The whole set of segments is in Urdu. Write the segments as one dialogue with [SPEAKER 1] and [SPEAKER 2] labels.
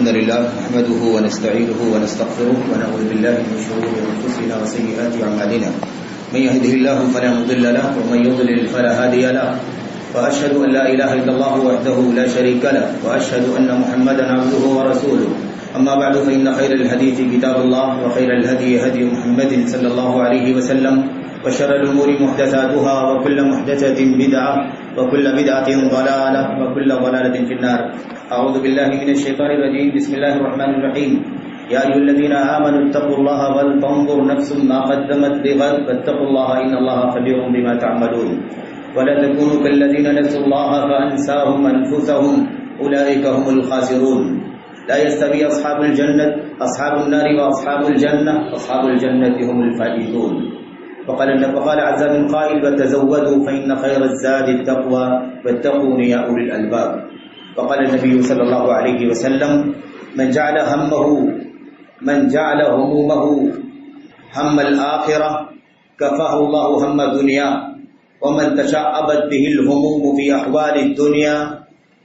[SPEAKER 1] الحمد لله نحمده ونستعينه ونستغفره ونعوذ بالله من شرور أنفسنا وسيئات أعمالنا من يهده الله فلا مضل له ومن يضلل فلا هادي له وأشهد أن لا إله إلا الله وحده لا شريك له وأشهد أن محمدا عبده ورسوله أما بعد فإن خير الحديث كتاب الله وخير الهدي هدي محمد صلى الله عليه وسلم وشر الأمور محدثاتها وكل محدثة بدعة وكل بدعة ضلالة وكل ضلالة في النار. أعوذ بالله من الشيطان الرجيم. بسم الله الرحمن الرحيم. يا أيها الذين آمنوا اتقوا الله ولتنظر نفس ما قدمت لغد واتقوا الله إن الله خبير بما تعملون ولا تكونوا كالذين نسوا الله فأنساهم أنفسهم أولئك هم الخاسرون. لا يستوي أصحاب أصحاب النار وأصحاب الجنة أصحاب الجنة هم الفائزون. وقال عز من قائل وتزودوا فإن خير الزاد التقوى واتقون يا أولي الألباب. وقال النبي صلى الله عليه وسلم من جعل همومه هم الآخرة كفاه الله هم الدنيا ومن تشعبت به الهموم في أحوال الدنيا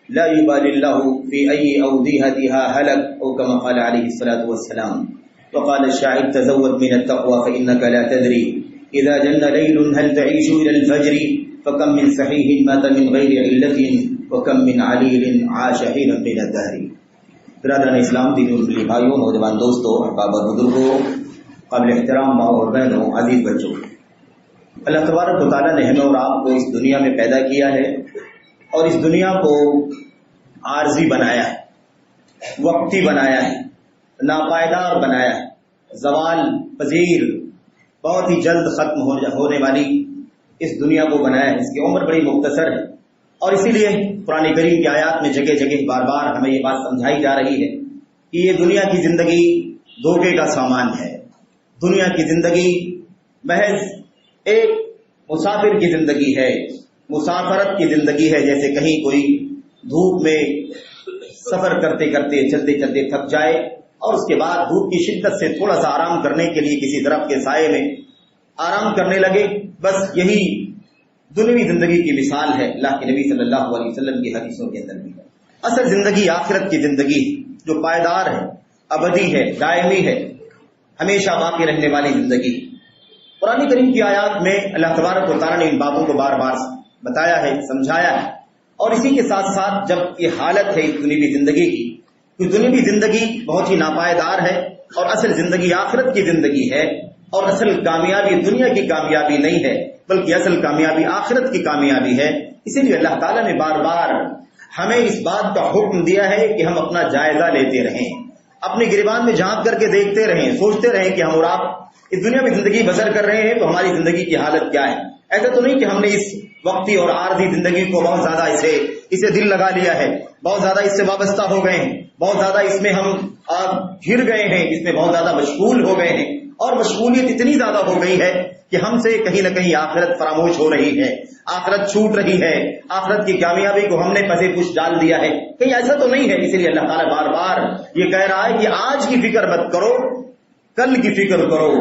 [SPEAKER 1] لا يبالي الله في أي أوديهتها هلك أو كما قال عليه الصلاة والسلام. وقال الشاعر تزود من التقوى فإنك لا تدري إذا جن ليل هل تعيش إلى الفجر فكم من صحيح مات من غير علة وكم من عليل عاش حينا بين الدهر. برادران اسلام، دینی مسلم بھائیوں، نوجوان دوستوں، احباب اور بزرگوں، قابل احترام ماں اور بہنوں، عزیز بچوں، اللہ تبارک و تعالیٰ نے ہمیں اور آپ کو اس دنیا میں پیدا کیا ہے اور اس دنیا کو عارضی بنایا ہے، وقتی بنایا ہے، ناپائیدار بنایا ہے، زوال پذیر، بہت ہی جلد ختم ہونے والی اس دنیا کو بنایا ہے. اس کی عمر بڑی مختصر ہے اور اسی لیے قرآن کریم کی آیات میں جگہ جگہ بار بار ہمیں یہ بات سمجھائی جا رہی ہے کہ یہ دنیا کی زندگی دھوکے کا سامان ہے. دنیا کی زندگی محض ایک مسافر کی زندگی ہے، مسافرت کی زندگی ہے. جیسے کہیں کوئی دھوپ میں سفر کرتے کرتے چلتے چلتے تھک جائے اور اس کے بعد دھوپ کی شدت سے تھوڑا سا آرام کرنے کے لیے کسی درخت کے سائے میں آرام کرنے لگے، بس یہی دنیوی زندگی کی مثال ہے. اللہ کے نبی صلی اللہ علیہ وسلم کی حدیثوں کے اندر بھی ہے. اصل زندگی آخرت کی زندگی جو پائیدار ہے، ابدی ہے، دائمی ہے، ہمیشہ باقی رہنے والی زندگی. قرآن کریم کی آیات میں اللہ تبارک و تعالیٰ نے ان باتوں کو بار بار بتایا ہے، سمجھایا ہے. اور اسی کے ساتھ ساتھ جب یہ حالت ہے اس دنیوی زندگی کی، کہ دنیوی زندگی بہت ہی ناپائیدار ہے اور اصل زندگی آخرت کی زندگی ہے، اور اصل کامیابی دنیا کی کامیابی نہیں ہے بلکہ اصل کامیابی آخرت کی کامیابی ہے. اسی لیے اللہ تعالیٰ نے بار بار ہمیں اس بات کا حکم دیا ہے کہ ہم اپنا جائزہ لیتے رہیں، اپنے گریبان میں جھانک کر کے دیکھتے رہیں، سوچتے رہیں کہ ہم اور آپ اس دنیا میں زندگی بسر کر رہے ہیں تو ہماری زندگی کی حالت کیا ہے. ایسا تو نہیں کہ ہم نے اس وقتی اور عارضی زندگی کو بہت زیادہ اسے دل لگا لیا ہے، بہت زیادہ اس سے وابستہ ہو گئے ہیں، بہت زیادہ اس میں ہم گھر گئے ہیں، اس میں بہت زیادہ مشغول ہو گئے ہیں، اور مشغولیت اتنی زیادہ ہو گئی ہے کہ ہم سے کہیں نہ کہیں آخرت فراموش ہو رہی ہے، آخرت چھوٹ رہی ہے، آخرت کی کامیابی کو ہم نے پسے پش ڈال دیا ہے. کہیں ایسا تو نہیں ہے. اسی لیے اللہ تعالیٰ بار بار یہ کہہ رہا ہے کہ آج کی فکر مت کرو، کل کی فکر کرو.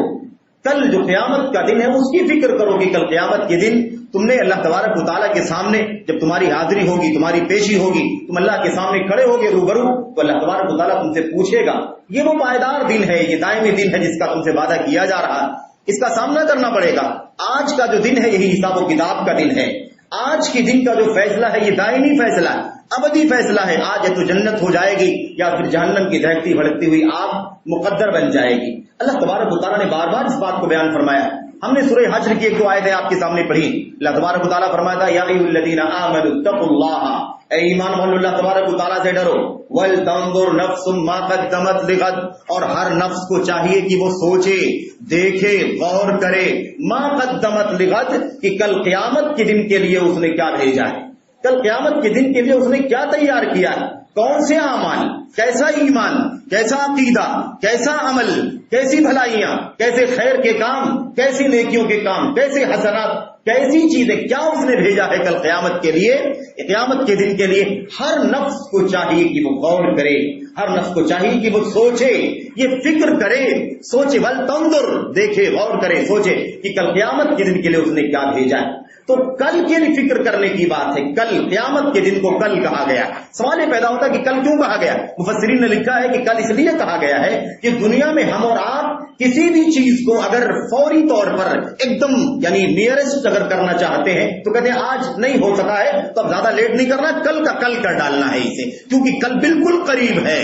[SPEAKER 1] کل جو قیامت کا دن ہے اس کی فکر کرو کہ کل قیامت کے دن تم نے اللہ تبارک و تعالیٰ کے سامنے جب تمہاری حاضری ہوگی، تمہاری پیشی ہوگی، تم اللہ کے سامنے کھڑے ہوگے روبرو، تو اللہ تبارک و تعالیٰ تم سے پوچھے گا. یہ وہ پائیدار دن ہے، یہ دائمی دن ہے جس کا تم سے وعدہ کیا جا رہا، اس کا سامنا کرنا پڑے گا. آج کا جو دن ہے یہی حساب و کتاب کا دن ہے. آج کے دن کا جو فیصلہ ہے یہ دائمی فیصلہ ہے، ابدی فیصلہ ہے. آج یا تو جنت ہو جائے گی یا پھر جہنم کی دہکتی بھڑکتی ہوئی آگ مقدر بن جائے گی. اللہ تبارک و تعالیٰ نے بار بار اس بات کو بیان فرمایا. ہم نے سورہ حشر کی ایک دو آیتیں آپ کے سامنے پڑھی. اللہ تبارک و تعالیٰ فرماتا ہے یا ایھا الذین آمنوا اتقوا اللہ، اے ایمان والو اللہ تبارک و تعالیٰ سے ڈرو. وَلْتَنظُرْ نَفْسٌ مَا قَدَّمَتْ لِغَدٍ، اور ہر نفس کو چاہیے کہ وہ سوچے، دیکھے، غور کرے. مَا قَدَّمَتْ لِغَدٍ، کہ کل قیامت کے دن کے لیے اس نے کیا بھیجا ہے، کل قیامت کے دن کے لیے اس نے کیا تیار کیا ہے. کون سے اعمال، کیسا ایمان، کیسا عقیدہ، کیسا عمل، کیسی بھلائیاں، کیسے خیر کے کام، کیسی نیکیوں کے کام، کیسے حسنات، کیسی چیزیں کیا اس نے بھیجا ہے کل قیامت کے لیے، قیامت کے دن کے لیے. ہر نفس کو چاہیے کہ وہ غور کرے، ہر نفس کو چاہیے کہ وہ سوچے، یہ فکر کرے، سوچے. ول تنظر، دیکھے، غور کرے، سوچے کہ کل قیامت کے دن کے لیے اس نے کیا بھیجا ہے. تو کل کے لیے فکر کرنے کی بات ہے. کل قیامت کے دن کو کل کہا گیا. سوال یہ پیدا ہوتا ہے کہ کل کیوں کہا گیا؟ مفسرین نے لکھا ہے کہ کل اس لیے کہا گیا ہے کہ دنیا میں ہم اور آپ کسی بھی چیز کو اگر فوری طور پر ایک دم یعنی نیئرسٹ اگر کرنا چاہتے ہیں تو کہتے ہیں آج نہیں ہو سکا ہے تو اب زیادہ لیٹ نہیں کرنا، کل کا کل کر ڈالنا ہے اسے، کیونکہ کل بالکل قریب ہے.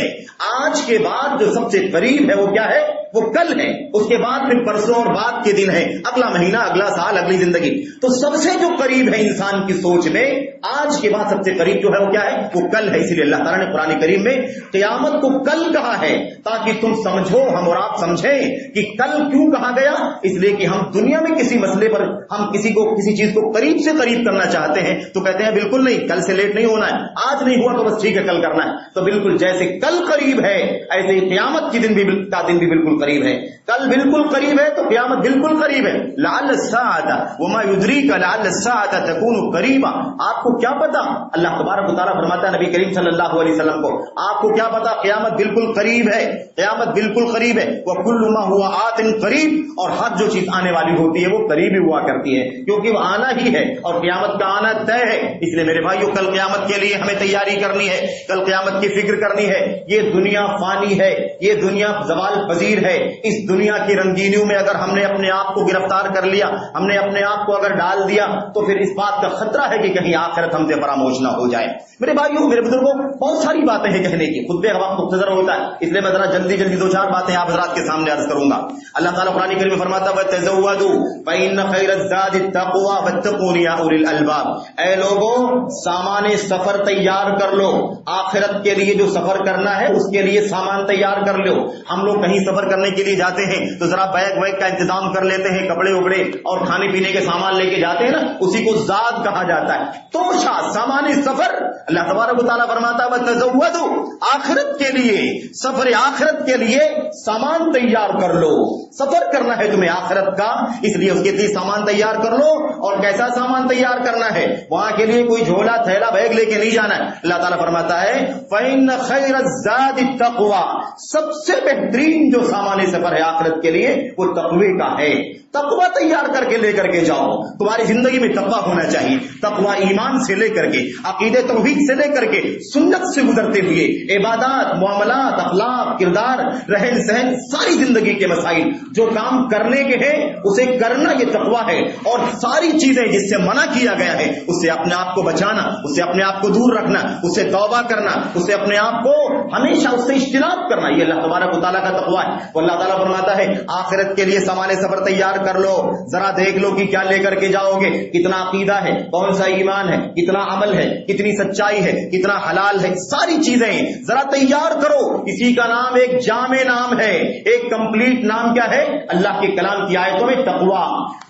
[SPEAKER 1] آج کے بعد جو سب سے قریب ہے وہ کیا ہے؟ وہ کل ہے. اس کے بعد پھر پرسوں اور بعد کے دن ہے، اگلا مہینہ، اگلا سال، اگلی زندگی. تو سب سے جو قریب ہے انسان کی سوچ میں آج کے بعد سب سے قریب جو ہے وہ کیا ہے؟ وہ کل ہے. اسی لیے اللہ تعالیٰ نے قرآن کریم میں قیامت کو کل کہا ہے تاکہ تم سمجھو، ہم اور آپ سمجھیں کہ کل کیوں کہا گیا. اس لیے کہ ہم دنیا میں کسی مسئلے پر ہم کسی چیز کو قریب سے قریب کرنا چاہتے ہیں تو کہتے ہیں بالکل نہیں، کل سے لیٹ نہیں ہونا ہے، آج نہیں ہوا تو بس ٹھیک ہے کل کرنا ہے. تو بالکل جیسے کل قریب ہے ایسے ہی قیامت کی دن بھی بالکل قریب ہے. کل بالکل قریب ہے تو قیامت بالکل قریب ہے. لعل الساعة وما يدريك لعل الساعة تكون قریبا. آپ کو کیا پتا، اللہ تبارک و تعالیٰ فرماتا ہے نبی کریم صلی اللہ علیہ وسلم کو، آپ کو کیا پتا قیامت بالکل قریب ہے، قیامت بالکل قریب ہے. وَكُلُّ مَا هُوَ آتٍ قریب، اور ہر جو چیز آنے والی ہوتی ہے وہ قریب ہی ہوا کرتی ہے کیونکہ وہ آنا ہی ہے اور قیامت کا آنا طے ہے. اس لیے میرے بھائیو کل قیامت کے لیے ہمیں تیاری کرنی ہے، کل قیامت کی فکر کرنی ہے. یہ دنیا فانی ہے، یہ دنیا زوال پذیر ہے. اس دنیا کی رنگینیوں میں اگر ہم نے اپنے آپ کو گرفتار کر لیا، ہم نے اپنے آپ کو اگر ڈال دیا تو پھر اس بات کا خطرہ ہے کہ کہیں آخرت ہم سے فراموش نہ ہو جائے. میرے بھائیوں، میرے بزرگوں، بہت ساری باتیں ہیں کہنے کی، خطبے کا وقت مختصر ہوتا ہے اس لیے میں ذرا جلدی دو چار باتیں آپ حضرات کے سامنے عرض کروں گا. اللہ تعالیٰ قرآن کریم میں فرماتا ہے وَتَزَوَّدُوا فَإِنَّ خَيْرَ الزَّادِ التَّقْوَىٰ وَاتَّقُونِ يَا أُولِي الْأَلْبَابِ. اے لوگوں، سامان سفر تیار کر لو، آخرت کے لیے جو سفر کرنا ہے اس کے لیے سامان تیار کر لو. ہم لوگ کہیں سفر کرنے کے لیے جاتے ہیں تو ذرا بیگ کا انتظام کر لیتے ہیں، کپڑے وپڑے اور کھانے پینے کے سامان لے کے جاتے ہیں نا، اسی کو زاد کہا جاتا ہے. توشہ، سامان سفر. اللہ تبارک و تعالیٰ فرماتا ہے وَتَزَوَّدُوا، آخرت کے لیے، سفر آخرت کے لیے سامان تیار کر لو. سفر کرنا ہے تمہیں آخرت کا، اس لیے اس کے لیے سامان تیار کر لو. اور کیسا سامان تیار کرنا ہے؟ وہاں کے لیے کوئی جھولا تھیلا بیگ لے کے نہیں جانا ہے. اللہ تعالیٰ فرماتا ہے فَإِنَّ خَيْرَ الزَّادِ التَّقْوَىٰ، سب سے بہترین جو سامان سفر ہے آخرت کے لیے وہ تقوی کا ہے. تقوی تیار کر کے لے کر کے جاؤ. تمہاری زندگی میں تقوی ہونا چاہیے. تقوی ایمان سے لے کر کے، عقیدے توحید سے لے کر کے، سنت سے گزرتے ہوئے عبادات، معاملات، اخلاق، کردار، رہن سہن، ساری زندگی کے مسائل جو کام کرنے کے ہیں اسے کرنا، یہ تقوی ہے. اور ساری چیزیں جس سے منع کیا گیا ہے اس سے اپنے آپ کو بچانا، اس سے اپنے آپ کو دور رکھنا، اس سے توبہ کرنا، اس سے اپنے آپ کو ہمیشہ اس سے اجتناب کرنا، یہ اللہ تبارک و تعالیٰ کا تقوی ہے. وہ اللہ تعالیٰ فرماتا ہے آخرت کے لیے سامان سفر تیار کر لو. ذرا دیکھ لو کہ کیا لے کر کے جاؤ گے، کتنا عقیدہ ہے، کون سا ایمان ہے، کتنا عمل ہے، کتنی سچائی ہے، کتنا حلال ہے، ساری چیزیں ذرا تیار کرو. اسی کا نام ایک جامع نام ہے، ایک کمپلیٹ نام کیا ہے؟ اللہ کے کلام کی آیتوں میں تقوی.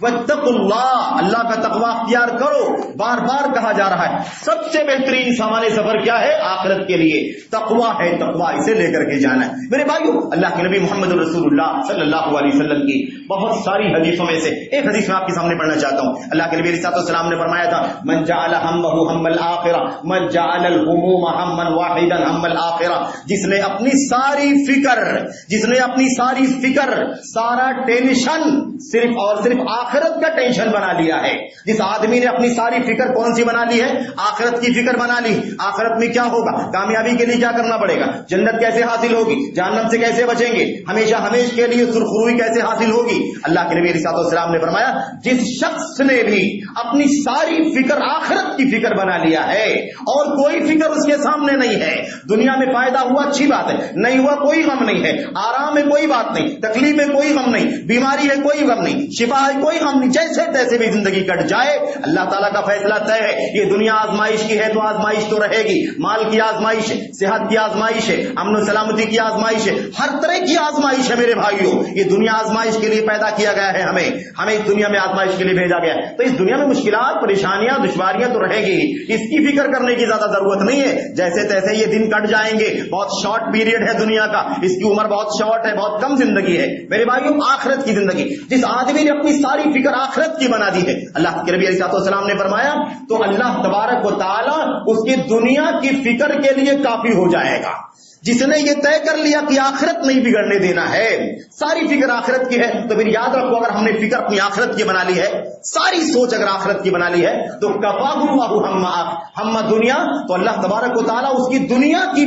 [SPEAKER 1] واتقوا اللہ، اللہ کا تقوی اختیار کرو. بار بار کہا جا رہا ہے سب سے بہترین سامان سفر کیا ہے آخرت کے لیے؟ تقوی ہے. تقوی اسے لے کر کے جانا ہے. میرے بھائیو، اللہ کے نبی محمد رسول اللہ صلی اللہ علیہ وسلم کی بہت ساری حدیثوں میں سے ایک حدیث میں آپ کے سامنے پڑھنا چاہتا ہوں. اللہ کے نبی علیہ السلام نے فرمایا تھا من جعل همه هم الآخرہ من جعل الهموم ہما واحدا هم الآخرہ. جس نے اپنی ساری فکر سارا ٹینشن صرف اور صرف آخرت کا ٹینشن بنا لیا ہے. جس آدمی نے اپنی ساری فکر کون سی بنا لی ہے؟ آخرت کی فکر بنا لی. آخرت میں کیا ہوگا، کامیابی کے لیے کیا کرنا پڑے گا، جنت کیسے حاصل ہوگی، جہنم سے کیسے بچیں گے، ہمیشہ ہمیشہ کے لیے سرخروئی کیسے حاصل ہوگی. اللہ کے نبی علیہ السلام نے فرمایا جس شخص نے بھی اپنی ساری فکر آخرت کی فکر بنا لیا ہے اور کوئی فکر اس کے سامنے نہیں ہے، دنیا میں فائدہ ہوا اچھی بات ہے، نہیں ہوا کوئی غم نہیں ہے، آرام میں کوئی بات نہیں، تکلیف میں کوئی غم نہیں، بیماری ہے کوئی غم نہیں، شفا ہے کوئی غم نہیں، جیسے تیسے بھی زندگی کٹ جائے اللہ تعالیٰ کا فیصلہ طے ہے. یہ دنیا آزمائش کی ہے تو آزمائش تو رہے گی، مال کی آزمائش ہے، صحت کی آزمائش ہے، امن و سلامتی کی آزمائش ہے، ہر طرح کی آزمائش ہے. میرے بھائیوں، یہ دنیا آزمائش کے لیے پیدا کیا گیا ہے، ہمیں اس دنیا میں آزمائش کے لیے بھیجا گیا ہے. تو اس دنیا میں مشکلات، پریشانیاں، دشواریاں تو رہیں گی، اس کی فکر کرنے کی زیادہ ضرورت نہیں ہے. جیسے تیسے یہ دن کٹ جائیں گے، بہت شارٹ پیریڈ ہے دنیا کا، اس کی عمر بہت شارٹ ہے، بہت کم زندگی ہے. میرے بھائیوں، آخرت کی زندگی جس آدمی نے اپنی ساری فکر آخرت کی بنا دی ہے، اللہ کے نبی علیہ السلام نے فرمایا تو اللہ تبارک و تعالی اس کی دنیا کی فکر کے لیے کافی ہو جائے گا. جس نے یہ طے کر لیا کہ آخرت نہیں بگڑنے دینا ہے، ساری فکر آخرت کی ہے، تو پھر یاد رکھو اگر ہم نے فکر اپنی آخرت کی بنا لی ہے، ساری سوچ اگر آخرت کی بنا لی ہے، تو کفاہ اللہ ہم دنیا، تو اللہ تبارک و تعالیٰ اس کی دنیا کی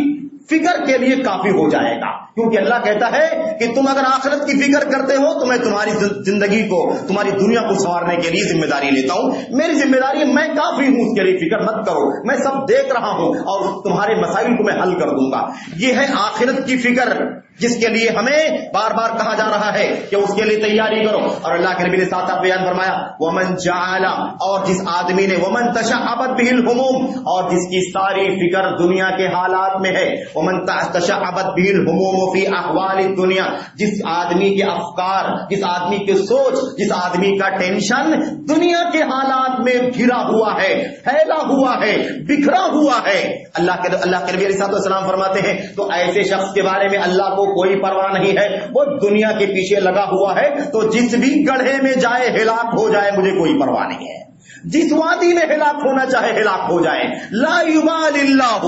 [SPEAKER 1] فکر کے لیے کافی ہو جائے گا. کیونکہ اللہ کہتا ہے کہ تم اگر آخرت کی فکر کرتے ہو تو میں تمہاری زندگی کو، تمہاری دنیا کو سنوارنے کے لیے ذمہ داری لیتا ہوں، میری ذمہ داری ہے، میں کافی ہوں، اس کے لیے فکر مت کرو، میں سب دیکھ رہا ہوں اور تمہارے مسائل کو میں حل کر دوں گا. یہ ہے آخرت کی فکر جس کے لیے ہمیں بار بار کہا جا رہا ہے کہ اس کے لیے تیاری کرو. اور اللہ کے نبی نے ساتھ ساتھ بیان فرمایا ومن جعل، اور جس آدمی نے، ومن تشعبت به الهموم، اور جس کی ساری فکر دنیا کے حالات میں ہے، ومن تشعبت به الهموم فی احوال الدنیا، جس آدمی کے افکار، جس آدمی کے سوچ، جس آدمی کا ٹینشن دنیا کے حالات میں گھرا ہوا ہے، پھیلا ہوا ہے، بکھرا ہوا ہے، اللہ کے نبی علیہ السلام فرماتے ہیں تو ایسے شخص کے بارے میں اللہ کو کوئی پرواہ نہیں ہے، وہ دنیا کے پیچھے لگا ہوا ہے، تو جس بھی گڑھے میں جائے ہلاک ہو جائے مجھے کوئی پرواہ نہیں ہے، جس وادی میں ہلاک ہونا چاہے ہلاک ہو جائے. لا یبال اللہ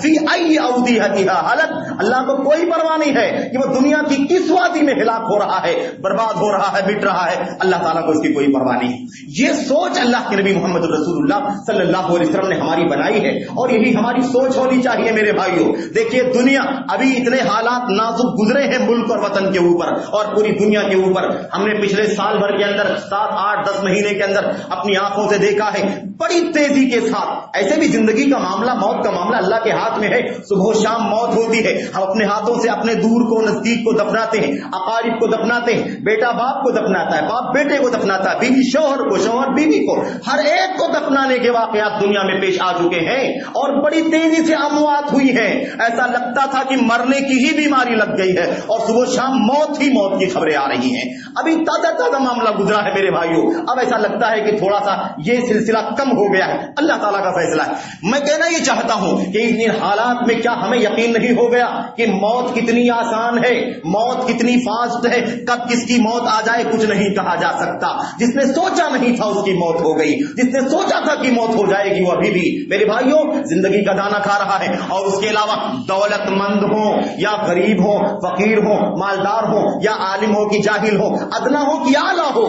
[SPEAKER 1] فی ای اودیھتھا حلت، اللہ کو کوئی پرواہ نہیں ہے کہ وہ دنیا کی کس وادی میں ہلاک ہو رہا ہے، برباد ہو رہا ہے، مٹ رہا ہے، اللہ تعالیٰ کو اس کی کوئی پرواہ نہیں. یہ سوچ اللہ کے نبی محمد رسول اللہ صلی اللہ علیہ وسلم نے ہماری بنائی ہے، اور یہی ہماری سوچ ہونی چاہیے میرے بھائیوں. دیکھیے دنیا ابھی اتنے حالات نازک گزرے ہیں ملک اور وطن کے اوپر اور پوری دنیا کے اوپر. ہم نے پچھلے سال بھر کے اندر 7 8 10 مہینے کے اندر اپنی آنکھوں سے دیکھا ہے بڑی تیزی کے ساتھ. ایسے بھی زندگی کا معاملہ، موت کا معاملہ اللہ کے ہاتھ میں ہے، صبح و شام موت ہوتی ہے. ہم اپنے ہاتھوں سے اپنے دور کو، نزدیک کو دفناتے ہیں، اقارب کو دفناتے ہیں، بیٹا باپ کو دفناتا ہے، باپ بیٹے کو دفناتا ہے، بیوی شوہر کو، شوہر بیوی کو، ہر ایک کو دفنانے کے واقعات دنیا میں پیش آ چکے ہیں اور بڑی تیزی سے اموات ہوئی ہیں. ایسا لگتا تھا کہ مرنے کی ہی بیماری لگ گئی ہے اور صبح و شام موت ہی موت کی خبریں آ رہی ہیں. ابھی تازہ معاملہ گزرا ہے میرے بھائیوں. اب ایسا لگتا ہے کہ تھوڑا سا یہ سلسلہ کم ہو گیا ہے، اللہ تعالیٰ کا فیصلہ ہے. میں کہنا یہ چاہتا ہوں کہ ان حالات میں کیا ہمیں یقین نہیں ہو گیا کہ موت کتنی آسان ہے، موت کتنی فاسٹ ہے، کب کس کی موت آ جائے کچھ نہیں کہا جا سکتا. جس نے سوچا نہیں تھا اس کی موت ہو گئی، جس نے سوچا تھا کہ موت ہو جائے گی وہ ابھی بھی میرے بھائیوں زندگی کا دانا کھا رہا ہے. اور اس کے علاوہ دولت مند ہو یا غریب ہو، فقیر ہو، مالدار ہو یا عالم ہو کہ جاہل ہو، ادنا ہو کہ اعلیٰ ہو،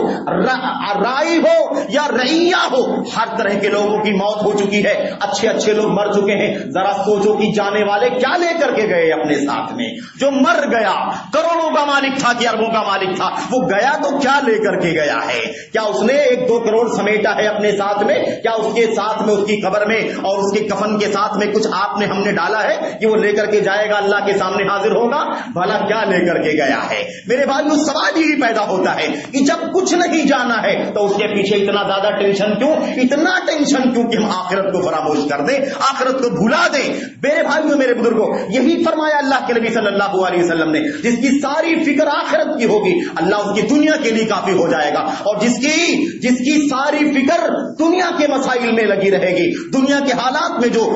[SPEAKER 1] رائی ہو یا رعیہ ہو، ہر طرح کے لوگوں کی موت ہو چکی ہے. اچھے لوگ مر چکے ہیں. ذرا سوچو کہ جانے والے کیا لے کر کے گئے اپنے ساتھ میں. جو مر گیا کروڑوں کا مالک تھا کہ اربوں کا مالک تھا، وہ گیا تو کیا لے کر کے گیا ہے؟ کیا اس نے 1-2 کروڑ سمیٹا ہے اپنے ساتھ میں؟ کیا اس کے ساتھ میں، اس کی قبر میں اور اس کے کفن کے ساتھ میں کچھ آپ نے ہم نے ڈالا ہے کہ وہ لے کر کے جائے گا اللہ کے سامنے حاضر ہوگا؟ بھلا کیا لے کر کے گیا ہے؟ میرے بھائیوں سوال یہی پیدا ہوتا ہے کہ جب کچھ نہیں جانا ہے تو اس کے پیچھے اتنا زیادہ ٹینشن کیوں، اتنا ٹینشن کیوں کہ ہم آخرت کو فراموش کر دیں، آخرت کو بھلا دیں؟ میرے بھائیوں میرے بزرگوں یہی فرمایا اللہ کے نبی صلی اللہ علیہ وسلم نے، جس کی ساری فکر آخرت کی ہوگی اللہ اس کی دنیا کے لیے کافی ہو جائے گا. اور جس کی ساری فکر دنیا کے مسائل میں لگی رہے گی، دنیا کے حالات میں جو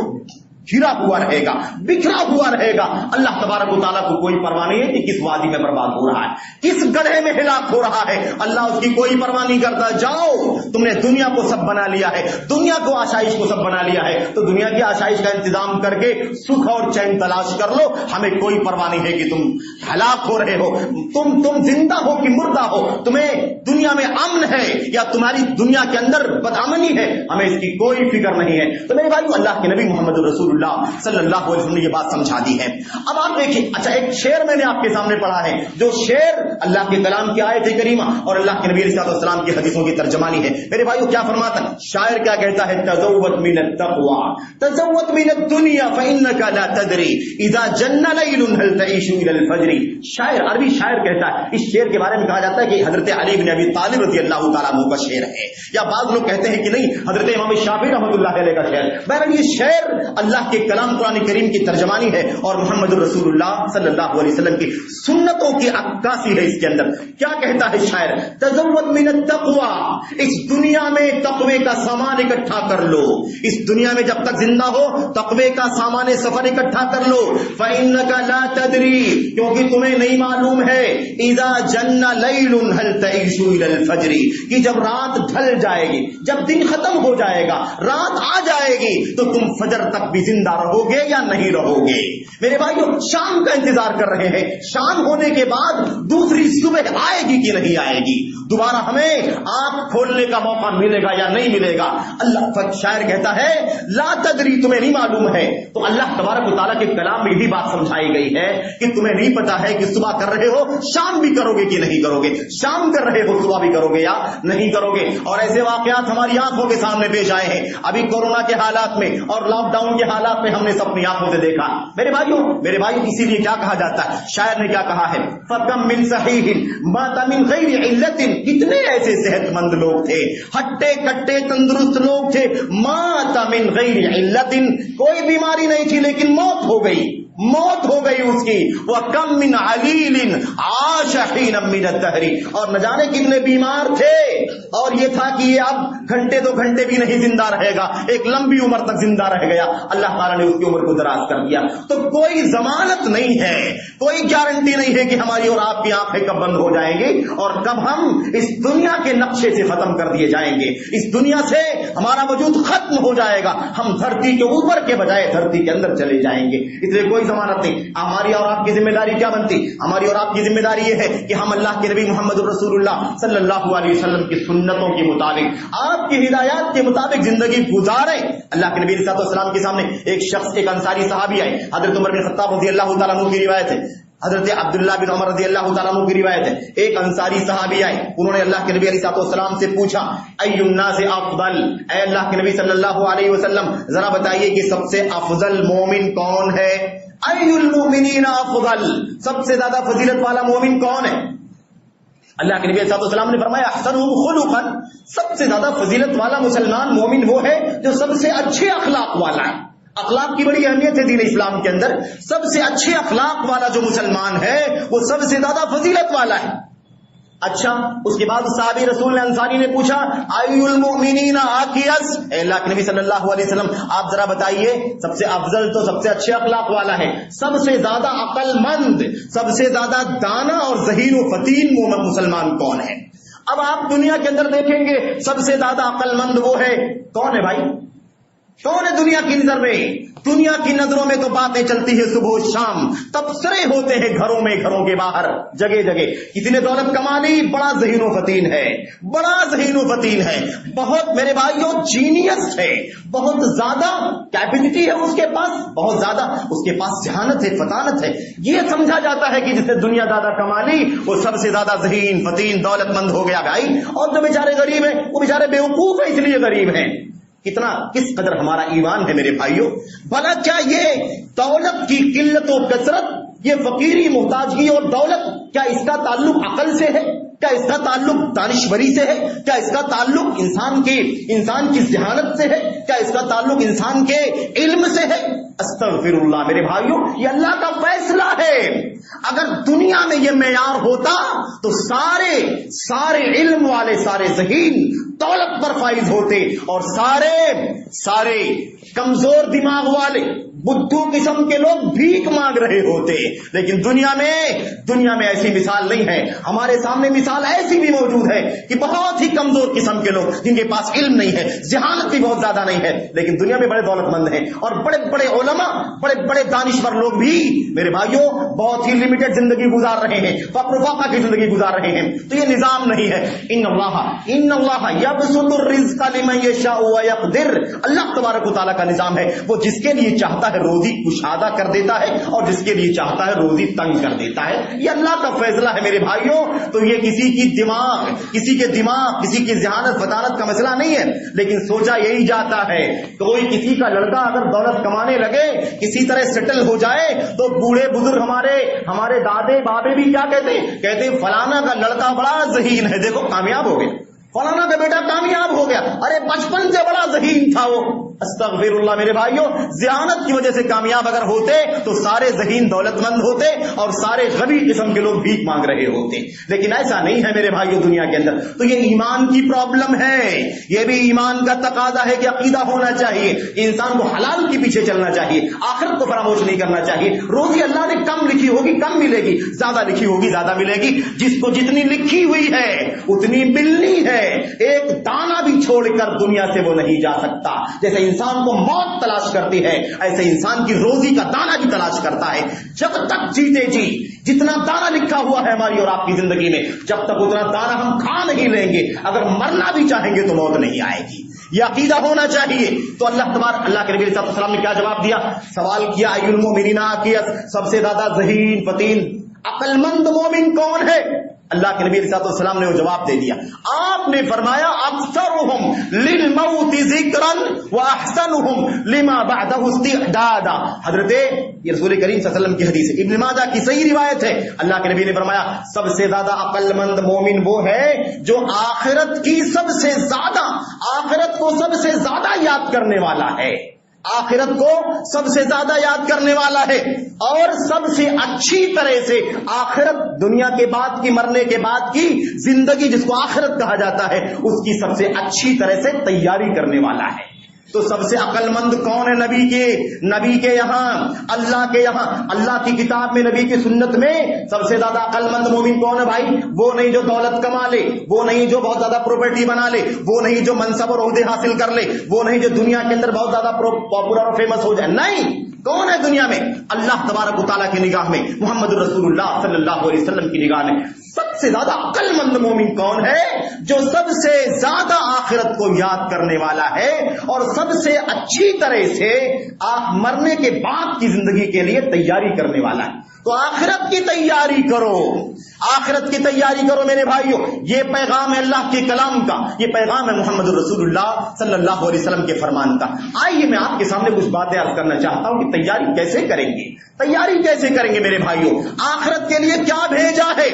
[SPEAKER 1] گھرا ہوا رہے گا، بکھرا ہوا رہے گا، اللہ تبارک و تعالیٰ کو کوئی پرواہ نہیں ہے کہ کس وادی میں برباد ہو رہا ہے، کس گڑھے میں ہلاک ہو رہا ہے. اللہ اس کی کوئی پرواہ نہیں کرتا. جاؤ تم نے دنیا کو سب بنا لیا ہے، دنیا کو آسائش کو سب بنا لیا ہے، تو دنیا کی آسائش کا انتظام کر کے سکھ اور چین تلاش کر لو. ہمیں کوئی پرواہ نہیں ہے کہ تم ہلاک ہو رہے ہو، تم زندہ ہو کہ مردہ ہو، تمہیں دنیا میں امن ہے یا تمہاری دنیا کے اندر بدامنی ہے، ہمیں اس کی کوئی فکر نہیں ہے. تو میرے بھائیو اللہ کے نبی محمد رسول اللہ صلی اللہ علیہ وسلم نے یہ بات سمجھا دی ہے. اب آپ دیکھیں، اچھا ایک شعر میں نے آپ کے سامنے پڑھا ہے، جو شعر اللہ کے کلام کی آیت کریمہ اور اللہ کے نبی علیہ السلام کی حدیثوں کی ترجمانی ہے. میرے بھائیو کیا فرماتا ہے شاعر؟ کیا کہتا ہے؟ تزود من التقوى تزود من الدنيا فانك لا تدري اذا جن ليل هل تعيش الى الفجر. شاعر، عربی شاعر کہتا ہے. اس شعر کے بارے میں کہا جاتا ہے کہ حضرت علی بن ابی طالب رضی اللہ تعالیٰ عنہ کا شعر ہے، یا بعض لوگ کہتے ہیں کہ نہیں حضرت امام شافعی رحمۃ اللہ علیہ کا شعر. بہرحال یہ شعر اللہ کے کلام قرآن کریم کی ترجمانی ہے اور محمد رسول اللہ صلی اللہ علیہ وسلم کی سنتوں کی عکاسی ہے. اس کے اندر کیا کہتا ہے شاعر؟ تزود من التقوى، اس دنیا میں تقوی کا سامان اکٹھا کر لو، اس دنیا میں جب تک زندہ ہو تقوی کا سامان سفر اکٹھا کر لو. فإنك لا تدري، کیونکہ تمہیں نہیں معلوم ہے، اذا جن لیل هل تعيش الى الفجر، کہ جب رات ڈھل جائے گی، جب دن ختم ہو جائے گا، رات آ جائے گی تو تم فجر تک بھی زندہ رہو گے یا نہیں رہو گے؟ میرے بھائیو شام کا انتظار کر رہے ہیں، شام ہونے کے بعد دوسری صبح آئے گی کہ نہیں آئے گی؟ دوبارہ ہمیں آنکھ کھولنے کا موقع ملے گا یا نہیں ملے گا؟ اللہ شاعر کہتا ہے لا تدری، تمہیں نہیں معلوم ہے. تو اللہ تبارک و تعالیٰ کے کلام میں یہی بات سمجھائی گئی ہے کہ تمہیں نہیں پتا ہے کہ صبح کر رہے ہو شام بھی کرو گے کہ نہیں کرو گے، شام کر رہے ہو صبح بھی کرو گے یا نہیں کرو گے. اور ایسے واقعات ہماری آنکھوں کے سامنے پیش آئے ہیں ابھی کورونا کے حالات میں اور لاک ڈاؤن کے حالات میں، ہم نے سب اپنی آنکھوں سے دیکھا. میرے بھائیو اسی لیے کیا کہا جاتا ہے، شاعر نے کیا کہا ہے، فَكَم مِّن صَحِيحٍ مَاتَ مِن غَيْرِ عِلَّةٍ، کتنے ایسے صحت مند لوگ تھے، ہٹے کٹے تندرست لوگ تھے، مَاتَ مِن غَيْرِ عِلَّةٍ، کوئی بیماری نہیں تھی لیکن موت ہو گئی، موت ہو گئی اس کی. وَكَم مِّن عَلِيلٍ عَاشَ حِينًا مِّنَ الدَّهْرِ، اور نہ جانے کتنے بیمار تھے اور یہ تھا کہ یہ اب گھنٹے دو گھنٹے بھی نہیں زندہ رہے گا، ایک لمبی عمر تک زندہ رہ گیا، اللہ تعالیٰ نے اس کی عمر کو دراز کر دیا. تو کوئی ضمانت نہیں ہے، کوئی گارنٹی نہیں ہے کہ ہماری اور آپ کی آنکھیں کب بند ہو جائیں گی اور کب ہم اس دنیا کے نقشے سے ختم کر دیے جائیں گے، اس دنیا سے ہمارا وجود ختم ہو جائے گا، ہم دھرتی کے اوپر کے بجائے دھرتی کے اندر چلے جائیں گے. اس لیے کوئی ضمانت نہیں. ہماری اور آپ کی ذمہ داری کیا بنتی؟ ہماری اور آپ کی ذمہ داری یہ ہے کہ ہم اللہ کے نبی محمد رسول اللہ صلی اللہ علیہ وسلم کی سنتوں کے مطابق، آپ کی ہدایات کے مطابق زندگی گزاریں. اللہ کے نبی صلی اللہ علیہ وسلم کے سامنے ایک شخص، ایک انصاری صحابی آئے، حضرت عمر بن خطاب رضی اللہ تعالیٰ عنہ کی روایت ہے، حضرت عبداللہ بن عمر رضی اللہ تعالیٰ عنہ کی روایت ہے، ایک انصاری صحابی آئے، انہوں نے اللہ کے نبی علیہ السلام سے پوچھا ای الناس افضل، اے اللہ کے نبی صلی اللہ علیہ وسلم ذرا بتائیے کہ سب سے افضل مومن کون ہے؟ ای المؤمنین افضل، سب سے زیادہ فضیلت والا مومن کون ہے؟ اللہ کے نبی صلی اللہ علیہ وسلم نے فرمایا احسنهم خلقا، سب سے زیادہ فضیلت والا مسلمان مومن وہ ہے جو سب سے اچھے اخلاق والا ہے. اخلاق کی بڑی اہمیت ہے دین اسلام کے اندر. سب سے اچھے اخلاق والا جو مسلمان ہے وہ سب سے زیادہ فضیلت والا ہے. اچھا، اس کے بعد صحابی رسول انصاری نے پوچھا ای المؤمنین اکیس، اے اللہ کے نبی صلی اللہ علیہ وسلم آپ ذرا بتائیے سب سے افضل تو سب سے اچھے اخلاق والا ہے، سب سے زیادہ عقل مند، سب سے زیادہ دانا اور ذہین و فطین مسلمان کون ہے؟ اب آپ دنیا کے اندر دیکھیں گے سب سے زیادہ عقل مند وہ ہے، کون ہے بھائی؟ کون ہے دنیا کی نظر میں؟ دنیا کی نظروں میں تو باتیں چلتی ہے صبح و شام، تبصرے ہوتے ہیں گھروں میں، گھروں کے باہر، جگہ جگہ. کسی نے دولت کما لی، بڑا ذہین و فطین ہے، بڑا ذہین و فطین ہے، بہت میرے بھائیوں جینیس ہے، بہت زیادہ کیپیسٹی ہے اس کے پاس، بہت زیادہ اس کے پاس ذہانت ہے، فطانت ہے. یہ سمجھا جاتا ہے کہ جس نے دنیا زیادہ کما لی وہ سب سے زیادہ ذہین فطین دولت مند ہو گیا بھائی. اور جو بیچارے غریب ہیں وہ بیچارے بیوقوف ہیں اس لیے غریب ہیں. کتنا کس قدر ہمارا ایمان ہے میرے بھائیوں. بھلا کیا یہ دولت کی قلت و کثرت، یہ فقیری محتاجگی اور دولت، کیا اس کا تعلق عقل سے ہے؟ کیا اس کا تعلق دانشوری سے ہے؟ کیا اس کا تعلق انسان کی ذہانت سے ہے؟ کیا اس کا تعلق انسان کے علم سے ہے؟ استغفر اللہ میرے بھائیوں، یہ اللہ کا فیصلہ ہے. اگر دنیا میں یہ معیار ہوتا تو سارے علم والے، سارے ذہین دولت پر فائز ہوتے اور سارے کمزور دماغ والے بدھو قسم کے لوگ بھیک مانگ رہے ہوتے. لیکن دنیا میں ایسی مثال نہیں ہے. ہمارے سامنے مثال ایسی بھی موجود ہے کہ بہت ہی کمزور قسم کے لوگ جن کے پاس علم نہیں ہے، ذہانت بھی بہت زیادہ نہیں ہے، لیکن دنیا میں بڑے دولت مند ہیں، اور بڑے بڑے علماء، بڑے بڑے دانشور لوگ بھی میرے بھائیوں بہت ہی لمیٹڈ زندگی گزار رہے ہیں، فقر و فاقہ کی زندگی گزار رہے ہیں. تو یہ نظام نہیں ہے. ان اللہ یبسط الرزق لمن یشاء ویقدر، اللہ تبارک و تعالیٰ کا نظام ہے، وہ جس کے لیے چاہتا ہے روزی کشادہ کر دیتا ہے اور جس کے لیے چاہتا ہے روزی تنگ کر دیتا ہے. یہ اللہ کا فیصلہ ہے میرے بھائیوں. تو یہ کسی کے دماغ کسی کی ذہانت فطانت کا مسئلہ نہیں ہے. لیکن سوچا یہی جاتا ہے کوئی کسی کا لڑکا اگر دولت کمانے لگے، کسی طرح سیٹل ہو جائے، تو بوڑھے بزرگ ہمارے دادے بابے بھی کیا کہتے ہیں فلانا کا لڑکا بڑا ذہین ہے، دیکھو کامیاب ہو گیا، فلانا کا بیٹا کامیاب ہو گیا، ارے بچپن سے بڑا ذہین تھا وہ. استغفر اللہ میرے بھائیوں، ذہانت کی وجہ سے کامیاب اگر ہوتے تو سارے ذہین دولت مند ہوتے اور سارے غبی قسم کے لوگ بھیک مانگ رہے ہوتے. لیکن ایسا نہیں ہے میرے بھائیوں دنیا کے اندر. تو یہ ایمان کی پرابلم ہے. یہ بھی ایمان کا تقاضا ہے کہ عقیدہ ہونا چاہیے، انسان کو حلال کے پیچھے چلنا چاہیے، آخرت کو فراموش نہیں کرنا چاہیے. روزی اللہ نے کم لکھی ہوگی کم ملے گی, زیادہ لکھی ہوگی زیادہ ملے گی. جس کو جتنی لکھی ہوئی ہے اتنی ملنی ہے. ایک دانہ بھی چھوڑ کر دنیا سے وہ نہیں جا سکتا. جیسے انسان کو موت تلاش کرتی ہے ایسے انسان کی روزی کا دانہ بھی تلاش کرتا ہے. جب تک جیتے جی جتنا دانہ لکھا ہوا ہے ہماری اور آپ کی زندگی میں, جب تک اتنا دانہ ہم کھا نہیں لیں گے, اگر مرنا بھی چاہیں گے تو موت نہیں آئے گی. یہ عقیدہ ہونا چاہیے. تو اللہ کے نبی صلی اللہ علیہ وسلم نے کیا جواب دیا؟ سوال کیا ای المؤمنین اقیس, سب سے زیادہ ذہین فطین عقل مند مومن کون ہے؟ اللہ کے نبی صلی اللہ علیہ وسلم نے وہ جواب دے دیا. آپ نے فرمایا اکثرهم للموت ذکرا واحسنهم لما بعده استعدادا. حضرت یہ رسول کریم صلی اللہ علیہ وسلم کی حدیث ہے, ابن ماجہ کی صحیح روایت ہے. اللہ کے نبی نے فرمایا سب سے زیادہ عقل مند مومن وہ ہے جو آخرت کی سب سے زیادہ, آخرت کو سب سے زیادہ یاد کرنے والا ہے, آخرت کو سب سے زیادہ یاد کرنے والا ہے, اور سب سے اچھی طرح سے آخرت, دنیا کے بعد کی, مرنے کے بعد کی زندگی جس کو آخرت کہا جاتا ہے, اس کی سب سے اچھی طرح سے تیاری کرنے والا ہے. تو سب سے عقل مند کون ہے؟ نبی کے یہاں, اللہ کے یہاں, اللہ کی کتاب میں, نبی کی سنت میں سب سے زیادہ عقل مند مومن کون ہے بھائی؟ وہ نہیں جو دولت کما لے, وہ نہیں جو بہت زیادہ پراپرٹی بنا لے, وہ نہیں جو منصب اور عہدے حاصل کر لے, وہ نہیں جو دنیا کے اندر بہت زیادہ پاپولر اور فیمس ہو جائے. نہیں, کون ہے دنیا میں؟ اللہ تبارک و تعالیٰ کی نگاہ میں, محمد رسول اللہ صلی اللہ علیہ وسلم کی نگاہ میں سب سے زیادہ عقل مند مومن کون ہے؟ جو سب سے زیادہ آخرت کو یاد کرنے والا ہے اور سب سے اچھی طرح سے مرنے کے بعد کی زندگی کے لیے تیاری کرنے والا ہے. تو آخرت کی تیاری کرو, آخرت کی تیاری کرو میرے بھائیوں. یہ پیغام ہے اللہ کے کلام کا, یہ پیغام ہے محمد رسول اللہ صلی اللہ علیہ وسلم کے فرمان کا. آئیے میں آپ کے سامنے کچھ باتیں عرض کرنا چاہتا ہوں کہ تیاری کیسے کریں گے, تیاری کیسے کریں گے میرے بھائیوں. آخرت کے لیے کیا بھیجا ہے,